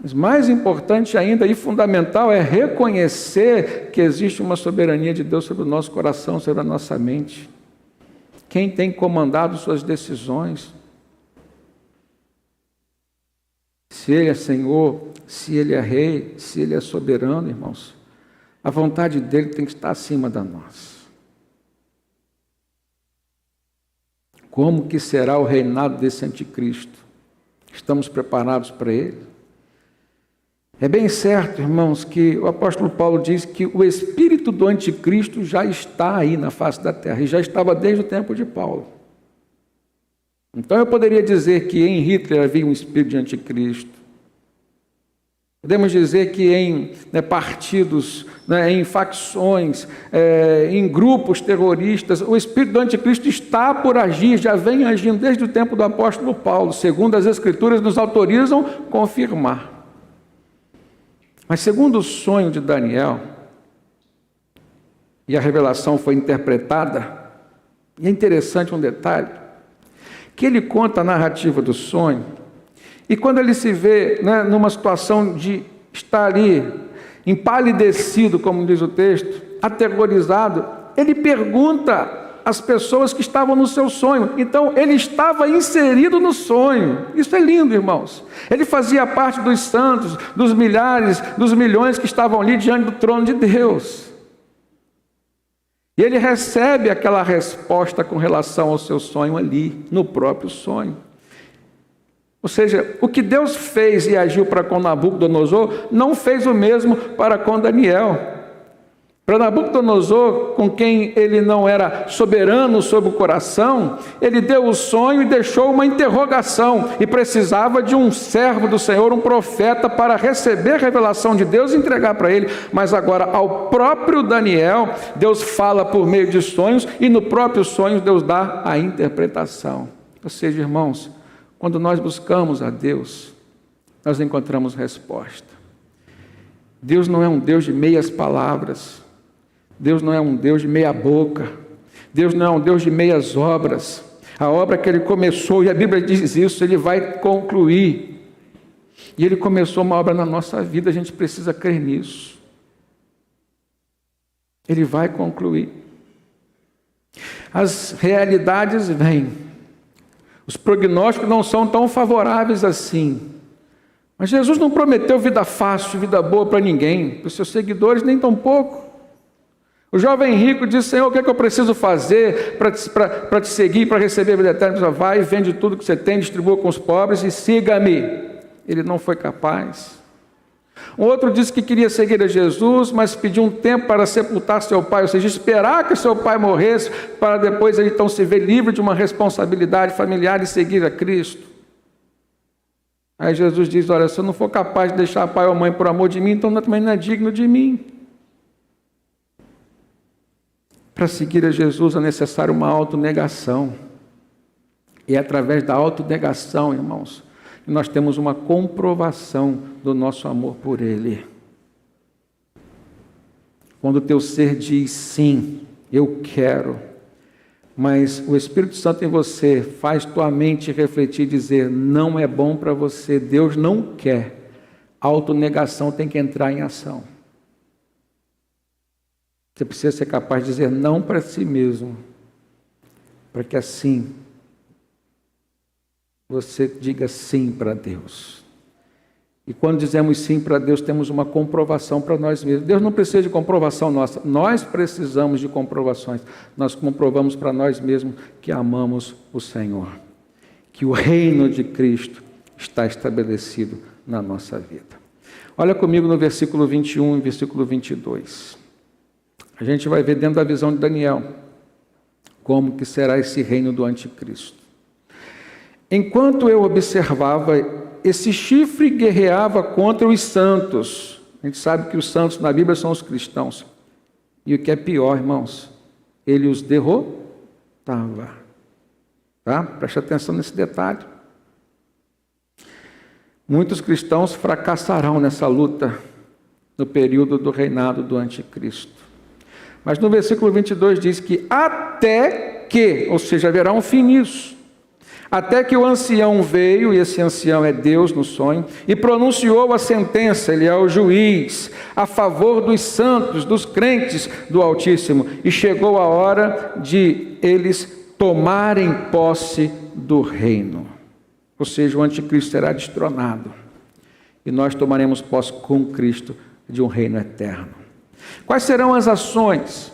Mas mais importante ainda e fundamental é reconhecer que existe uma soberania de Deus sobre o nosso coração, sobre a nossa mente. Quem tem comandado suas decisões? Se Ele é Senhor, se Ele é Rei, se Ele é soberano, irmãos, a vontade dEle tem que estar acima da nossa. Como que será o reinado desse anticristo? Estamos preparados para ele? É bem certo, irmãos, que o apóstolo Paulo diz que o espírito do anticristo já está aí na face da terra, e já estava desde o tempo de Paulo. Então eu poderia dizer que em Hitler havia um espírito de anticristo. Podemos dizer que em partidos, em facções, em grupos terroristas, o espírito do anticristo está por agir, já vem agindo desde o tempo do apóstolo Paulo, segundo as Escrituras nos autorizam confirmar. Mas segundo o sonho de Daniel, e a revelação foi interpretada, e é interessante um detalhe, que ele conta a narrativa do sonho, e quando ele se vê numa situação de estar ali, empalidecido, como diz o texto, aterrorizado, ele pergunta às pessoas que estavam no seu sonho. Então, ele estava inserido no sonho. Isso é lindo, irmãos. Ele fazia parte dos santos, dos milhares, dos milhões que estavam ali diante do trono de Deus. E ele recebe aquela resposta com relação ao seu sonho ali, no próprio sonho. Ou seja, o que Deus fez e agiu para com Nabucodonosor, não fez o mesmo para com Daniel. Para Nabucodonosor, com quem ele não era soberano sobre o coração, ele deu o sonho e deixou uma interrogação, e precisava de um servo do Senhor, um profeta, para receber a revelação de Deus e entregar para ele. Mas agora, ao próprio Daniel, Deus fala por meio de sonhos, e no próprio sonho Deus dá a interpretação. Ou seja, irmãos, quando nós buscamos a Deus, nós encontramos resposta. Deus não é um Deus de meias palavras. Deus não é um Deus de meia boca. Deus não é um Deus de meias obras. A obra que Ele começou, e a Bíblia diz isso, Ele vai concluir. E Ele começou uma obra na nossa vida, a gente precisa crer nisso. Ele vai concluir. As realidades vêm. Os prognósticos não são tão favoráveis assim. Mas Jesus não prometeu vida fácil, vida boa para ninguém, para os seus seguidores nem tão pouco. O jovem rico disse: Senhor, o que é que eu preciso fazer para te seguir, para receber a vida eterna? Vai, vende tudo que você tem, distribua com os pobres e siga-me. Ele não foi capaz. Um outro disse que queria seguir a Jesus, mas pediu um tempo para sepultar seu pai, ou seja, esperar que seu pai morresse, para depois ele então se ver livre de uma responsabilidade familiar e seguir a Cristo. Aí Jesus diz: olha, se eu não for capaz de deixar pai ou mãe por amor de mim, então também não é digno de mim. Para seguir a Jesus é necessário uma autonegação. E é através da autonegação, irmãos, que nós temos uma comprovação do nosso amor por Ele. Quando o teu ser diz sim, eu quero, mas o Espírito Santo em você faz tua mente refletir e dizer: não é bom para você, Deus não quer. A autonegação tem que entrar em ação. Você precisa ser capaz de dizer não para si mesmo, para que assim você diga sim para Deus. E quando dizemos sim para Deus, temos uma comprovação para nós mesmos. Deus não precisa de comprovação nossa, nós precisamos de comprovações. Nós comprovamos para nós mesmos que amamos o Senhor, que o reino de Cristo está estabelecido na nossa vida. Olha comigo no versículo 21 e versículo 22. A gente vai ver dentro da visão de Daniel como que será esse reino do anticristo. Enquanto eu observava, esse chifre guerreava contra os santos. A gente sabe que os santos na Bíblia são os cristãos. E o que é pior, irmãos, ele os derrotava. Tá? Preste atenção nesse detalhe. Muitos cristãos fracassarão nessa luta no período do reinado do anticristo. Mas no versículo 22 diz que até que, ou seja, haverá um fim nisso. Até que o ancião veio, e esse ancião é Deus no sonho, e pronunciou a sentença, ele é o juiz, a favor dos santos, dos crentes do Altíssimo. E chegou a hora de eles tomarem posse do reino. Ou seja, o anticristo será destronado. E nós tomaremos posse com Cristo de um reino eterno. Quais serão as ações,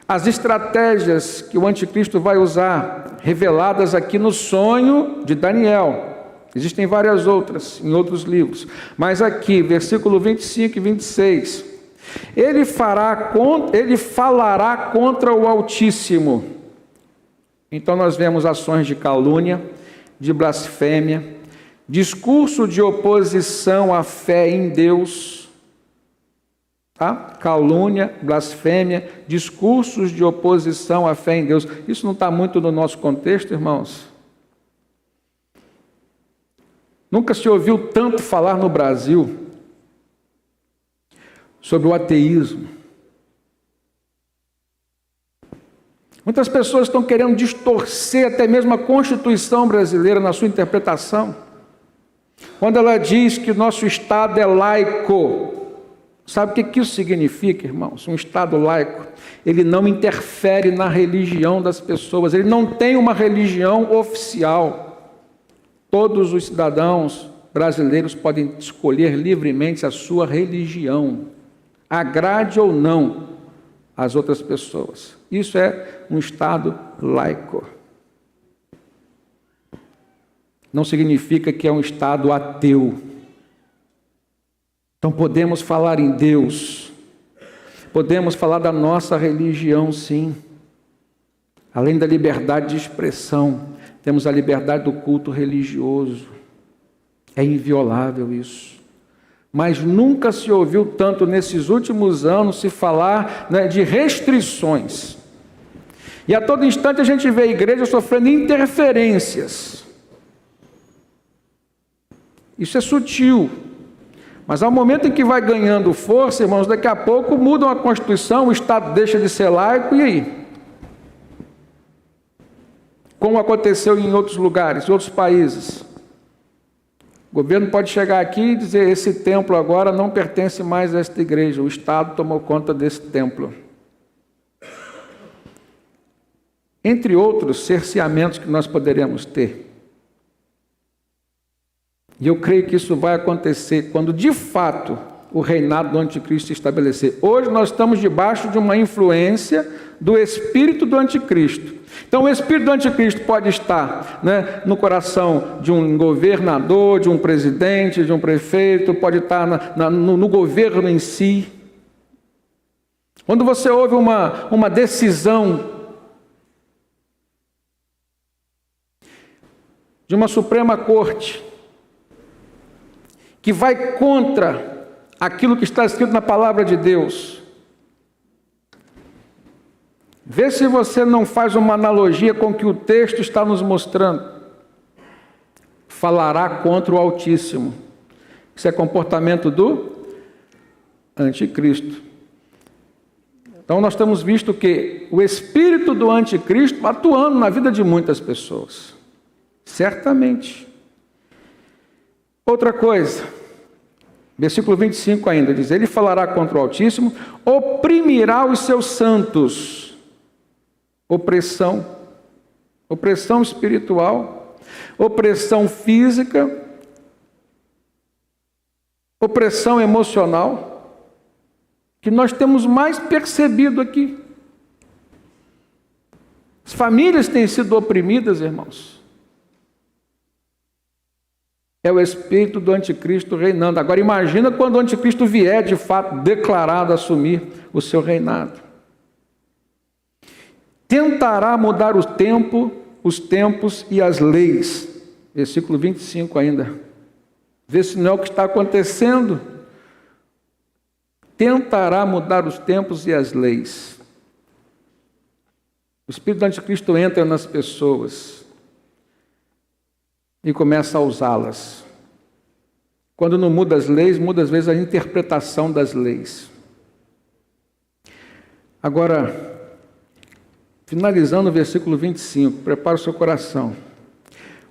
As estratégias que o anticristo vai usar, reveladas aqui no sonho de Daniel. Existem várias outras em outros livros, mas aqui, versículo 25 e 26, ele falará contra o Altíssimo. Então nós vemos ações de calúnia, de blasfêmia, discurso de oposição à fé em Deus, tá? Calúnia, blasfêmia, discursos de oposição à fé em Deus. Isso não está muito no nosso contexto, irmãos? Nunca se ouviu tanto falar no Brasil sobre o ateísmo. Muitas pessoas estão querendo distorcer até mesmo a Constituição brasileira na sua interpretação. Quando ela diz que o nosso Estado é laico, sabe o que isso significa, irmãos? Um Estado laico, ele não interfere na religião das pessoas, ele não tem uma religião oficial. Todos os cidadãos brasileiros podem escolher livremente a sua religião, agrade ou não as outras pessoas. Isso é um Estado laico. Não significa que é um Estado ateu. Então podemos falar em Deus, podemos falar da nossa religião, sim. Além da liberdade de expressão, temos a liberdade do culto religioso. É inviolável isso. Mas nunca se ouviu tanto nesses últimos anos se falar, né, de restrições. E a todo instante a gente vê a igreja sofrendo interferências. Isso é sutil. Mas ao momento em que vai ganhando força, irmãos, daqui a pouco mudam a Constituição, o Estado deixa de ser laico, e aí? Como aconteceu em outros lugares, em outros países. O governo pode chegar aqui e dizer: esse templo agora não pertence mais a esta igreja, o Estado tomou conta desse templo. Entre outros cerceamentos que nós poderemos ter. E eu creio que isso vai acontecer quando, de fato, o reinado do anticristo se estabelecer. Hoje nós estamos debaixo de uma influência do espírito do anticristo. Então o espírito do anticristo pode estar, né, no coração de um governador, de um presidente, de um prefeito, pode estar no governo em si. Quando você ouve uma decisão de uma Suprema Corte que vai contra aquilo que está escrito na palavra de Deus, vê se você não faz uma analogia com o que o texto está nos mostrando. Falará contra o Altíssimo. Isso é comportamento do anticristo. Então nós temos visto que o espírito do anticristo atuando na vida de muitas pessoas. Certamente. Outra coisa, versículo 25 ainda diz: ele falará contra o Altíssimo, oprimirá os seus santos. Opressão espiritual, opressão física, opressão emocional, que nós temos mais percebido aqui. As famílias têm sido oprimidas, irmãos. É o espírito do anticristo reinando. Agora imagina quando o anticristo vier de fato declarado a assumir o seu reinado. Tentará mudar os tempos e as leis. Versículo 25 ainda. Vê se não é o que está acontecendo. Tentará mudar os tempos e as leis. O espírito do anticristo entra nas pessoas e começa a usá-las. Quando não muda as leis, muda às vezes a interpretação das leis. Agora, finalizando o versículo 25, prepara o seu coração.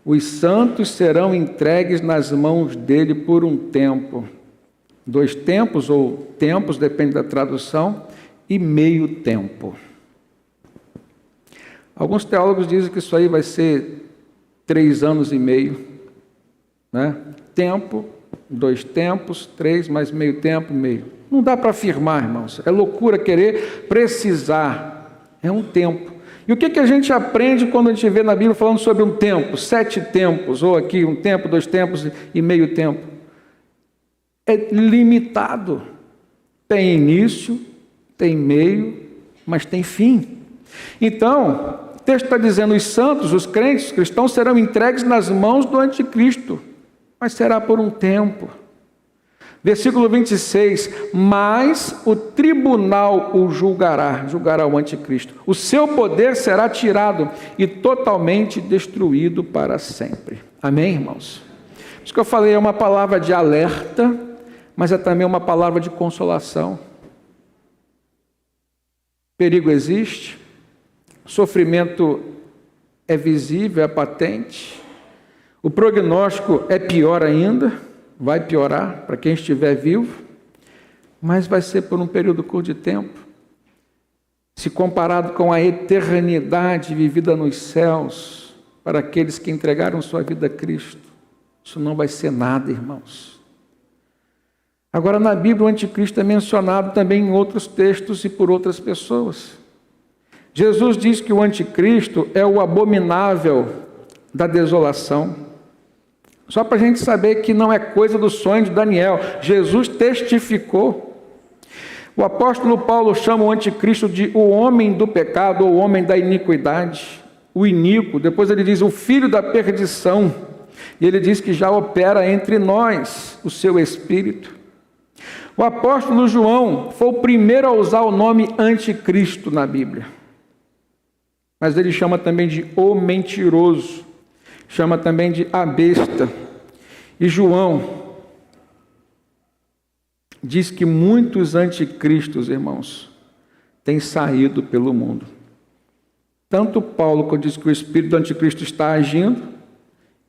Os santos serão entregues nas mãos dele por um tempo. 2 tempos, ou tempos, depende da tradução, e meio tempo. Alguns teólogos dizem que isso aí vai ser 3 anos e meio. Né? Tempo, 2 tempos, 3 mais meio tempo, meio. Não dá para afirmar, irmãos. É loucura querer precisar É um tempo. E o que a gente aprende quando a gente vê na Bíblia falando sobre um tempo, 7 tempos, ou aqui um tempo, 2 tempos e meio tempo? É limitado. Tem início, tem meio, mas tem fim. Então, o texto está dizendo: os santos, os crentes, os cristãos serão entregues nas mãos do anticristo, mas será por um tempo. Versículo 26, mas o tribunal o julgará o anticristo. O seu poder será tirado e totalmente destruído para sempre. Amém, irmãos? Isso que eu falei é uma palavra de alerta, mas é também uma palavra de consolação. Perigo existe, sofrimento é visível, é patente, o prognóstico é pior ainda, vai piorar para quem estiver vivo, mas vai ser por um período curto de tempo. Se comparado com a eternidade vivida nos céus, para aqueles que entregaram sua vida a Cristo, isso não vai ser nada, irmãos. Agora, na Bíblia, o anticristo é mencionado também em outros textos e por outras pessoas. Jesus diz que o anticristo é o abominável da desolação. Só para a gente saber que não é coisa do sonho de Daniel. Jesus testificou. O apóstolo Paulo chama o anticristo de o homem do pecado, ou o homem da iniquidade, o iníquo. Depois ele diz o filho da perdição. E ele diz que já opera entre nós o seu espírito. O apóstolo João foi o primeiro a usar o nome anticristo na Bíblia. Mas ele chama também de o mentiroso. Chama também de a besta. E João diz que muitos anticristos, irmãos, têm saído pelo mundo. Tanto Paulo, que diz que o espírito do anticristo está agindo,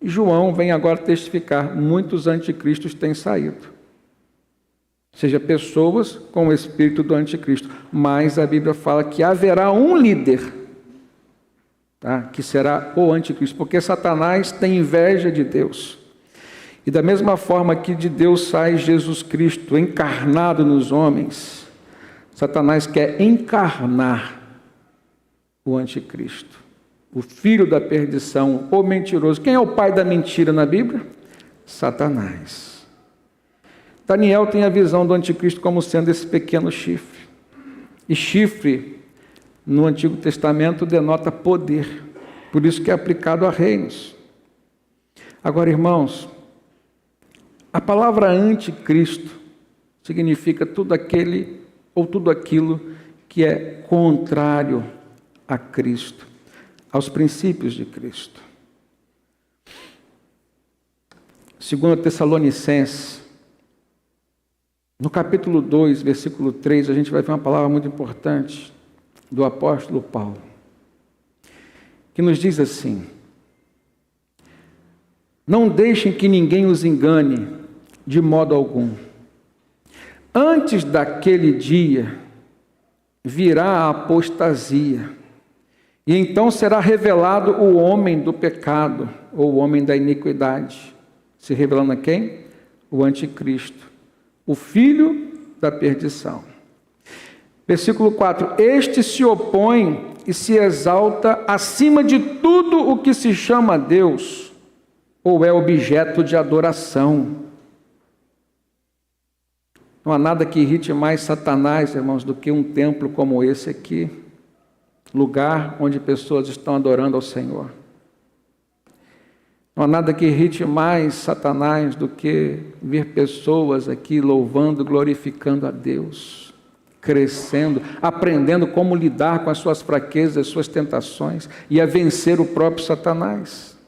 e João vem agora testificar, muitos anticristos têm saído. Ou seja, pessoas com o espírito do anticristo. Mas a Bíblia fala que haverá um líder, que será o anticristo, porque Satanás tem inveja de Deus. E da mesma forma que de Deus sai Jesus Cristo encarnado nos homens, Satanás quer encarnar o anticristo, o filho da perdição, o mentiroso. Quem é o pai da mentira na Bíblia? Satanás. Daniel tem a visão do anticristo como sendo esse pequeno chifre. E chifre, no Antigo Testamento, denota poder. Por isso que é aplicado a reinos. Agora, irmãos, a palavra anticristo significa tudo aquele ou tudo aquilo que é contrário a Cristo, aos princípios de Cristo. 2 Tessalonicenses, no capítulo 2, versículo 3, a gente vai ver uma palavra muito importante do apóstolo Paulo, que nos diz assim: não deixem que ninguém os engane de modo algum. Antes daquele dia virá a apostasia, e então será revelado o homem do pecado, ou o homem da iniquidade. Se revelando a quem? O anticristo, o filho da perdição. Versículo 4, este se opõe e se exalta acima de tudo o que se chama Deus, ou é objeto de adoração. Não há nada que irrite mais Satanás, irmãos, do que um templo como esse aqui, lugar onde pessoas estão adorando ao Senhor. Não há nada que irrite mais Satanás do que ver pessoas aqui louvando, glorificando a Deus, crescendo, aprendendo como lidar com as suas fraquezas, as suas tentações e a vencer o próprio Satanás.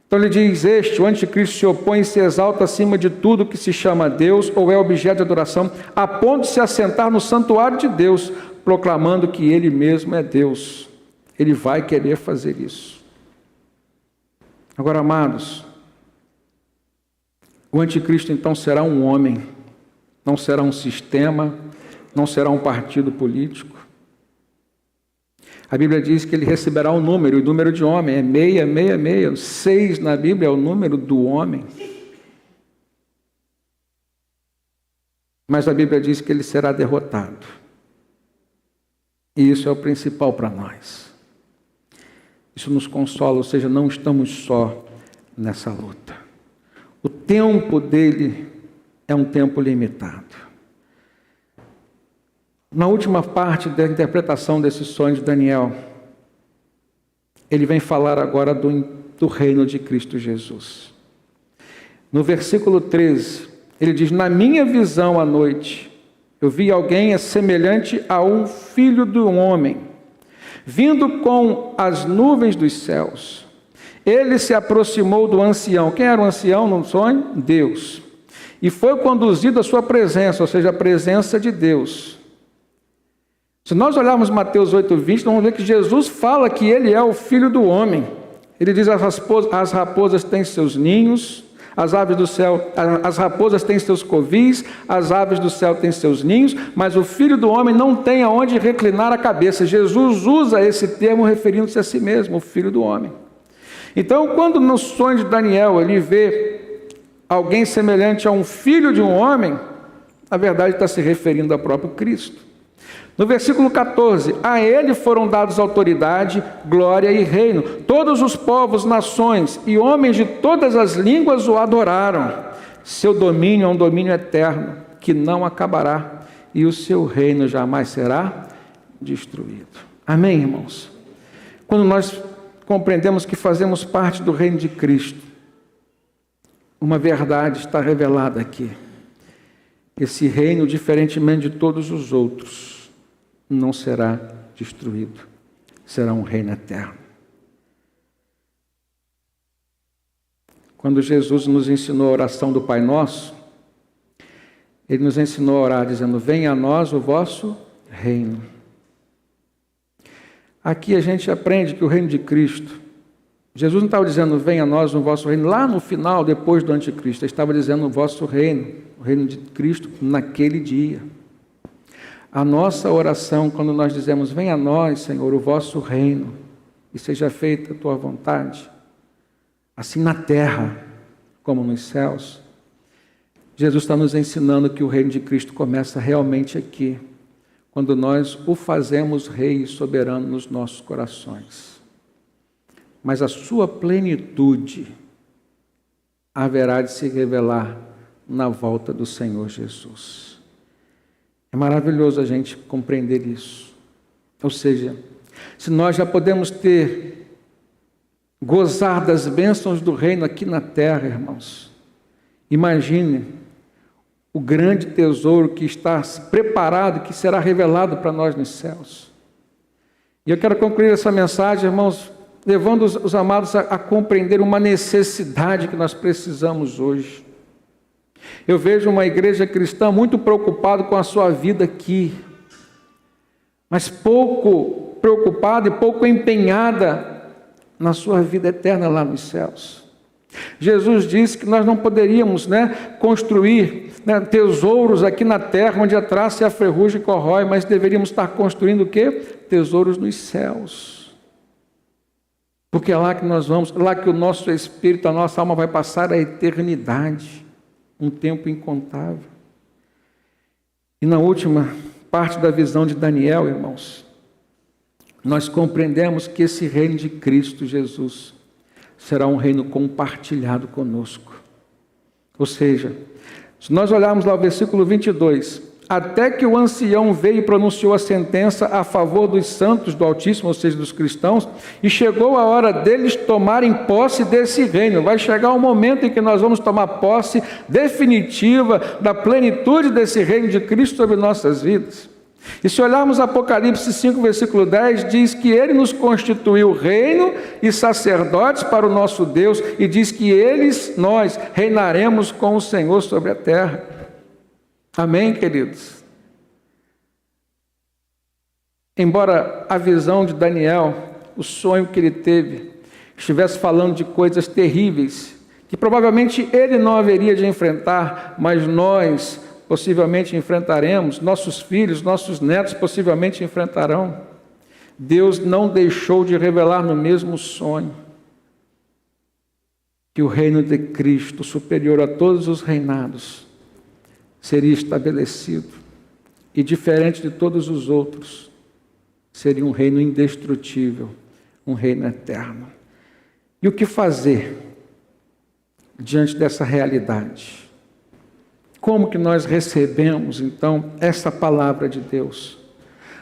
Então ele diz, o anticristo se opõe e se exalta acima de tudo que se chama Deus ou é objeto de adoração, a ponto de se assentar no santuário de Deus, proclamando que ele mesmo é Deus. Ele vai querer fazer isso. Agora, amados, o anticristo então será um homem, não será um sistema, não será um partido político. A Bíblia diz que ele receberá um número, e o número de homem é 666. 6 na Bíblia é o número do homem. Mas a Bíblia diz que ele será derrotado. E isso é o principal para nós. Isso nos consola, ou seja, não estamos só nessa luta. O tempo dele é um tempo limitado. Na última parte da interpretação desse sonho de Daniel, ele vem falar agora do reino de Cristo Jesus. No versículo 13, ele diz: na minha visão à noite, eu vi alguém semelhante a um filho do homem, vindo com as nuvens dos céus. Ele se aproximou do ancião. Quem era o ancião no sonho? Deus. E foi conduzido à sua presença, ou seja, a presença de Deus. Se nós olharmos Mateus 8:20, nós vamos ver que Jesus fala que ele é o Filho do Homem. Ele diz: as raposas têm seus ninhos, as aves do céu, as raposas têm seus covis, as aves do céu têm seus ninhos, mas o Filho do Homem não tem aonde reclinar a cabeça. Jesus usa esse termo referindo-se a si mesmo, o Filho do Homem. Então, quando no sonho de Daniel ele vê alguém semelhante a um filho de um homem, na verdade está se referindo ao próprio Cristo. No versículo 14, a ele foram dados autoridade, glória e reino. Todos os povos, nações e homens de todas as línguas o adoraram. Seu domínio é um domínio eterno, que não acabará, e o seu reino jamais será destruído. Amém, irmãos? Quando nós compreendemos que fazemos parte do reino de Cristo, uma verdade está revelada aqui. Esse reino, diferentemente de todos os outros, não será destruído. Será um reino eterno. Quando Jesus nos ensinou a oração do Pai Nosso, Ele nos ensinou a orar dizendo: venha a nós o vosso reino. Aqui a gente aprende que o reino de Cristo, Jesus não estava dizendo venha a nós o vosso reino lá no final, depois do anticristo. Ele estava dizendo o vosso reino, o reino de Cristo naquele dia. A nossa oração, quando nós dizemos venha a nós, Senhor, o vosso reino, e seja feita a tua vontade, assim na terra como nos céus, Jesus está nos ensinando que o reino de Cristo começa realmente aqui, quando nós o fazemos rei e soberano nos nossos corações. Mas a sua plenitude haverá de se revelar na volta do Senhor Jesus. É maravilhoso a gente compreender isso. Ou seja, se nós já podemos gozar das bênçãos do reino aqui na terra, irmãos, imagine o grande tesouro que está preparado, que será revelado para nós nos céus. E eu quero concluir essa mensagem, irmãos, levando os amados a compreender uma necessidade que nós precisamos hoje. Eu vejo uma igreja cristã muito preocupada com a sua vida aqui, mas pouco preocupada e pouco empenhada na sua vida eterna lá nos céus. Jesus disse que nós não poderíamos construir tesouros aqui na terra, onde a traça e a ferrugem corrói, mas deveríamos estar construindo o quê? Tesouros nos céus. Porque é lá que nós vamos, lá que o nosso espírito, a nossa alma vai passar a eternidade. Um tempo incontável. E na última parte da visão de Daniel, irmãos, nós compreendemos que esse reino de Cristo Jesus será um reino compartilhado conosco. Ou seja, se nós olharmos lá o versículo 22, até que o ancião veio e pronunciou a sentença a favor dos santos do Altíssimo, ou seja, dos cristãos, e chegou a hora deles tomarem posse desse reino. Vai chegar o momento em que nós vamos tomar posse definitiva da plenitude desse reino de Cristo sobre nossas vidas. E se olharmos Apocalipse 5, versículo 10, diz que Ele nos constituiu reino e sacerdotes para o nosso Deus, e diz que nós, reinaremos com o Senhor sobre a terra. Amém, queridos? Embora a visão de Daniel, o sonho que ele teve, estivesse falando de coisas terríveis, que provavelmente ele não haveria de enfrentar, mas nós possivelmente enfrentaremos, nossos filhos, nossos netos possivelmente enfrentarão. Deus não deixou de revelar no mesmo sonho que o reino de Cristo, superior a todos os reinados, seria estabelecido, e diferente de todos os outros, seria um reino indestrutível, um reino eterno. E o que fazer diante dessa realidade? Como que nós recebemos, então, essa palavra de Deus?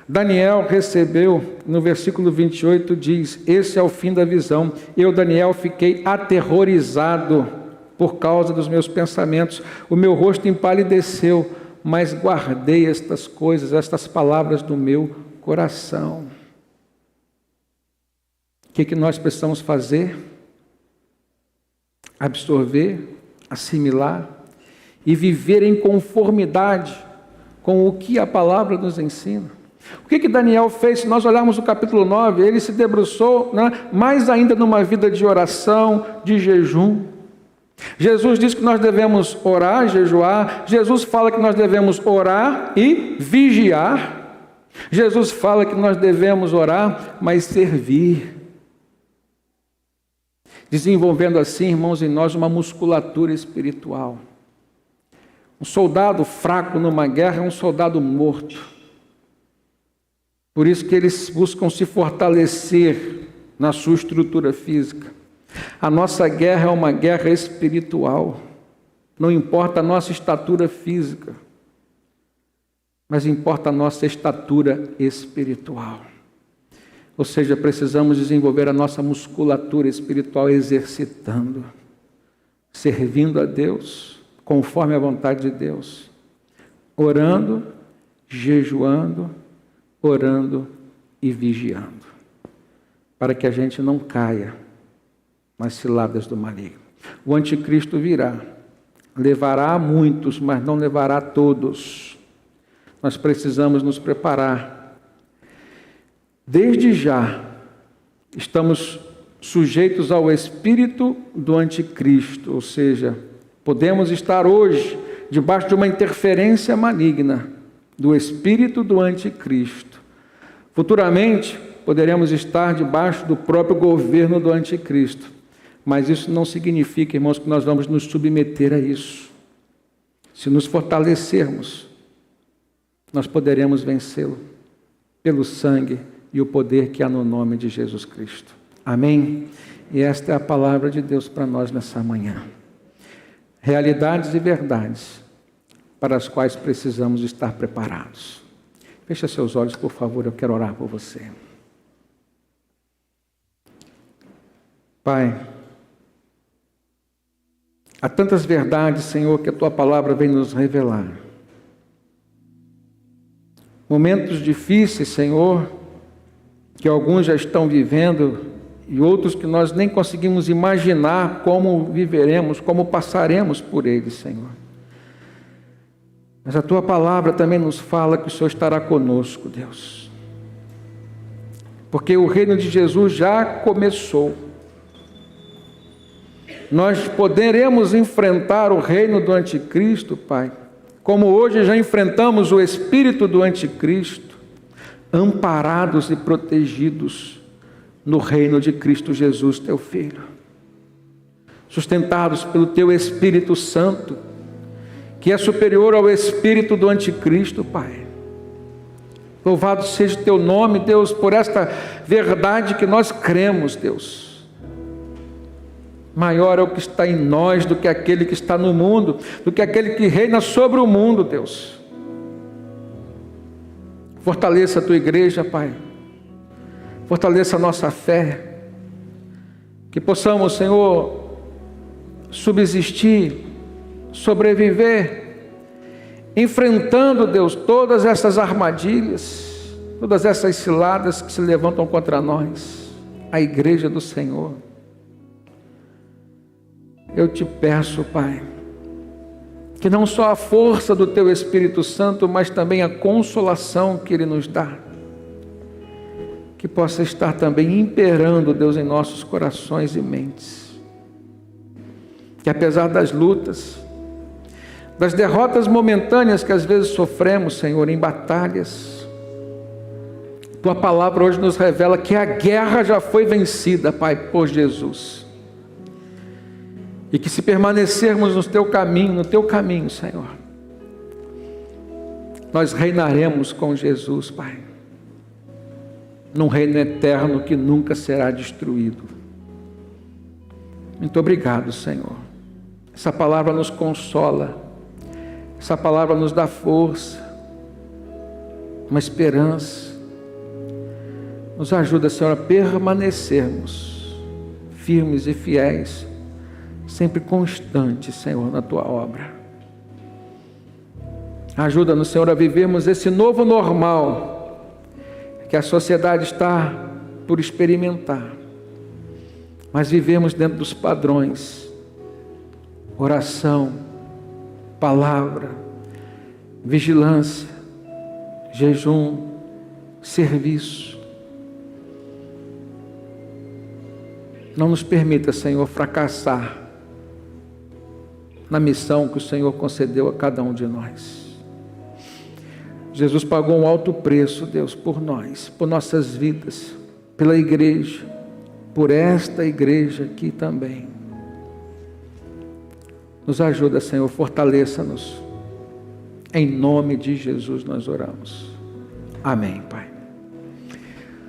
Daniel recebeu, no versículo 28 diz, esse é o fim da visão. Eu, Daniel, fiquei aterrorizado por causa dos meus pensamentos. O meu rosto empalideceu, mas guardei estas coisas, estas palavras do meu coração. O que nós precisamos fazer? Absorver, assimilar e viver em conformidade com o que a palavra nos ensina. O que Daniel fez? Se nós olharmos o capítulo 9, ele se debruçou, mais ainda numa vida de oração, de jejum. Jesus diz que nós devemos orar, jejuar. Jesus fala que nós devemos orar e vigiar. Jesus fala que nós devemos orar, mas servir. Desenvolvendo assim, irmãos, em nós uma musculatura espiritual. Um soldado fraco numa guerra é um soldado morto. Por isso que eles buscam se fortalecer na sua estrutura física. A nossa guerra é uma guerra espiritual. Não importa a nossa estatura física, mas importa a nossa estatura espiritual. Ou seja, precisamos desenvolver a nossa musculatura espiritual exercitando, servindo a Deus, conforme a vontade de Deus, orando, jejuando, orando e vigiando, para que a gente não caia nas ciladas do maligno. O anticristo virá, levará a muitos, mas não levará a todos. Nós precisamos nos preparar. Desde já, estamos sujeitos ao espírito do anticristo, ou seja, podemos estar hoje debaixo de uma interferência maligna do espírito do anticristo. Futuramente, poderemos estar debaixo do próprio governo do anticristo. Mas isso não significa, irmãos, que nós vamos nos submeter a isso. Se nos fortalecermos, nós poderemos vencê-lo pelo sangue e o poder que há no nome de Jesus Cristo. Amém? E esta é a palavra de Deus para nós nessa manhã. Realidades e verdades para as quais precisamos estar preparados. Feche seus olhos, por favor, eu quero orar por você. Pai, há tantas verdades, Senhor, que a Tua palavra vem nos revelar. Momentos difíceis, Senhor, que alguns já estão vivendo e outros que nós nem conseguimos imaginar como viveremos, como passaremos por eles, Senhor. Mas a Tua palavra também nos fala que o Senhor estará conosco, Deus. Porque o reino de Jesus já começou. Nós poderemos enfrentar o reino do anticristo, Pai, como hoje já enfrentamos o espírito do anticristo, amparados e protegidos no reino de Cristo Jesus, Teu Filho, sustentados pelo Teu Espírito Santo, que é superior ao espírito do anticristo, Pai. Louvado seja o Teu nome, Deus, por esta verdade que nós cremos, Deus. Maior é o que está em nós do que aquele que está no mundo, do que aquele que reina sobre o mundo, Deus. Fortaleça a Tua igreja, Pai. Fortaleça a nossa fé. Que possamos, Senhor, subsistir, sobreviver, enfrentando, Deus, todas essas armadilhas, todas essas ciladas que se levantam contra nós, a igreja do Senhor. Eu te peço, Pai, que não só a força do Teu Espírito Santo, mas também a consolação que Ele nos dá, que possa estar também imperando, Deus, em nossos corações e mentes. Que apesar das lutas, das derrotas momentâneas que às vezes sofremos, Senhor, em batalhas, Tua palavra hoje nos revela que a guerra já foi vencida, Pai, por Jesus. E que se permanecermos no Teu caminho, Senhor, nós reinaremos com Jesus, Pai. num reino eterno que nunca será destruído. Muito obrigado, Senhor. Essa palavra nos consola, essa palavra nos dá força, uma esperança. Nos ajuda, Senhor, a permanecermos firmes e fiéis, sempre constantes, Senhor, na Tua obra. Ajuda-nos, Senhor, a vivermos esse novo normal que a sociedade está por experimentar, mas vivemos dentro dos padrões: oração, palavra, vigilância, jejum, serviço. Não nos permita, Senhor, fracassar na missão que o Senhor concedeu a cada um de nós. Jesus pagou um alto preço, Deus, por nós, por nossas vidas, pela igreja, por esta igreja aqui também. Nos ajuda, Senhor, fortaleça-nos. Em nome de Jesus nós oramos. Amém, Pai.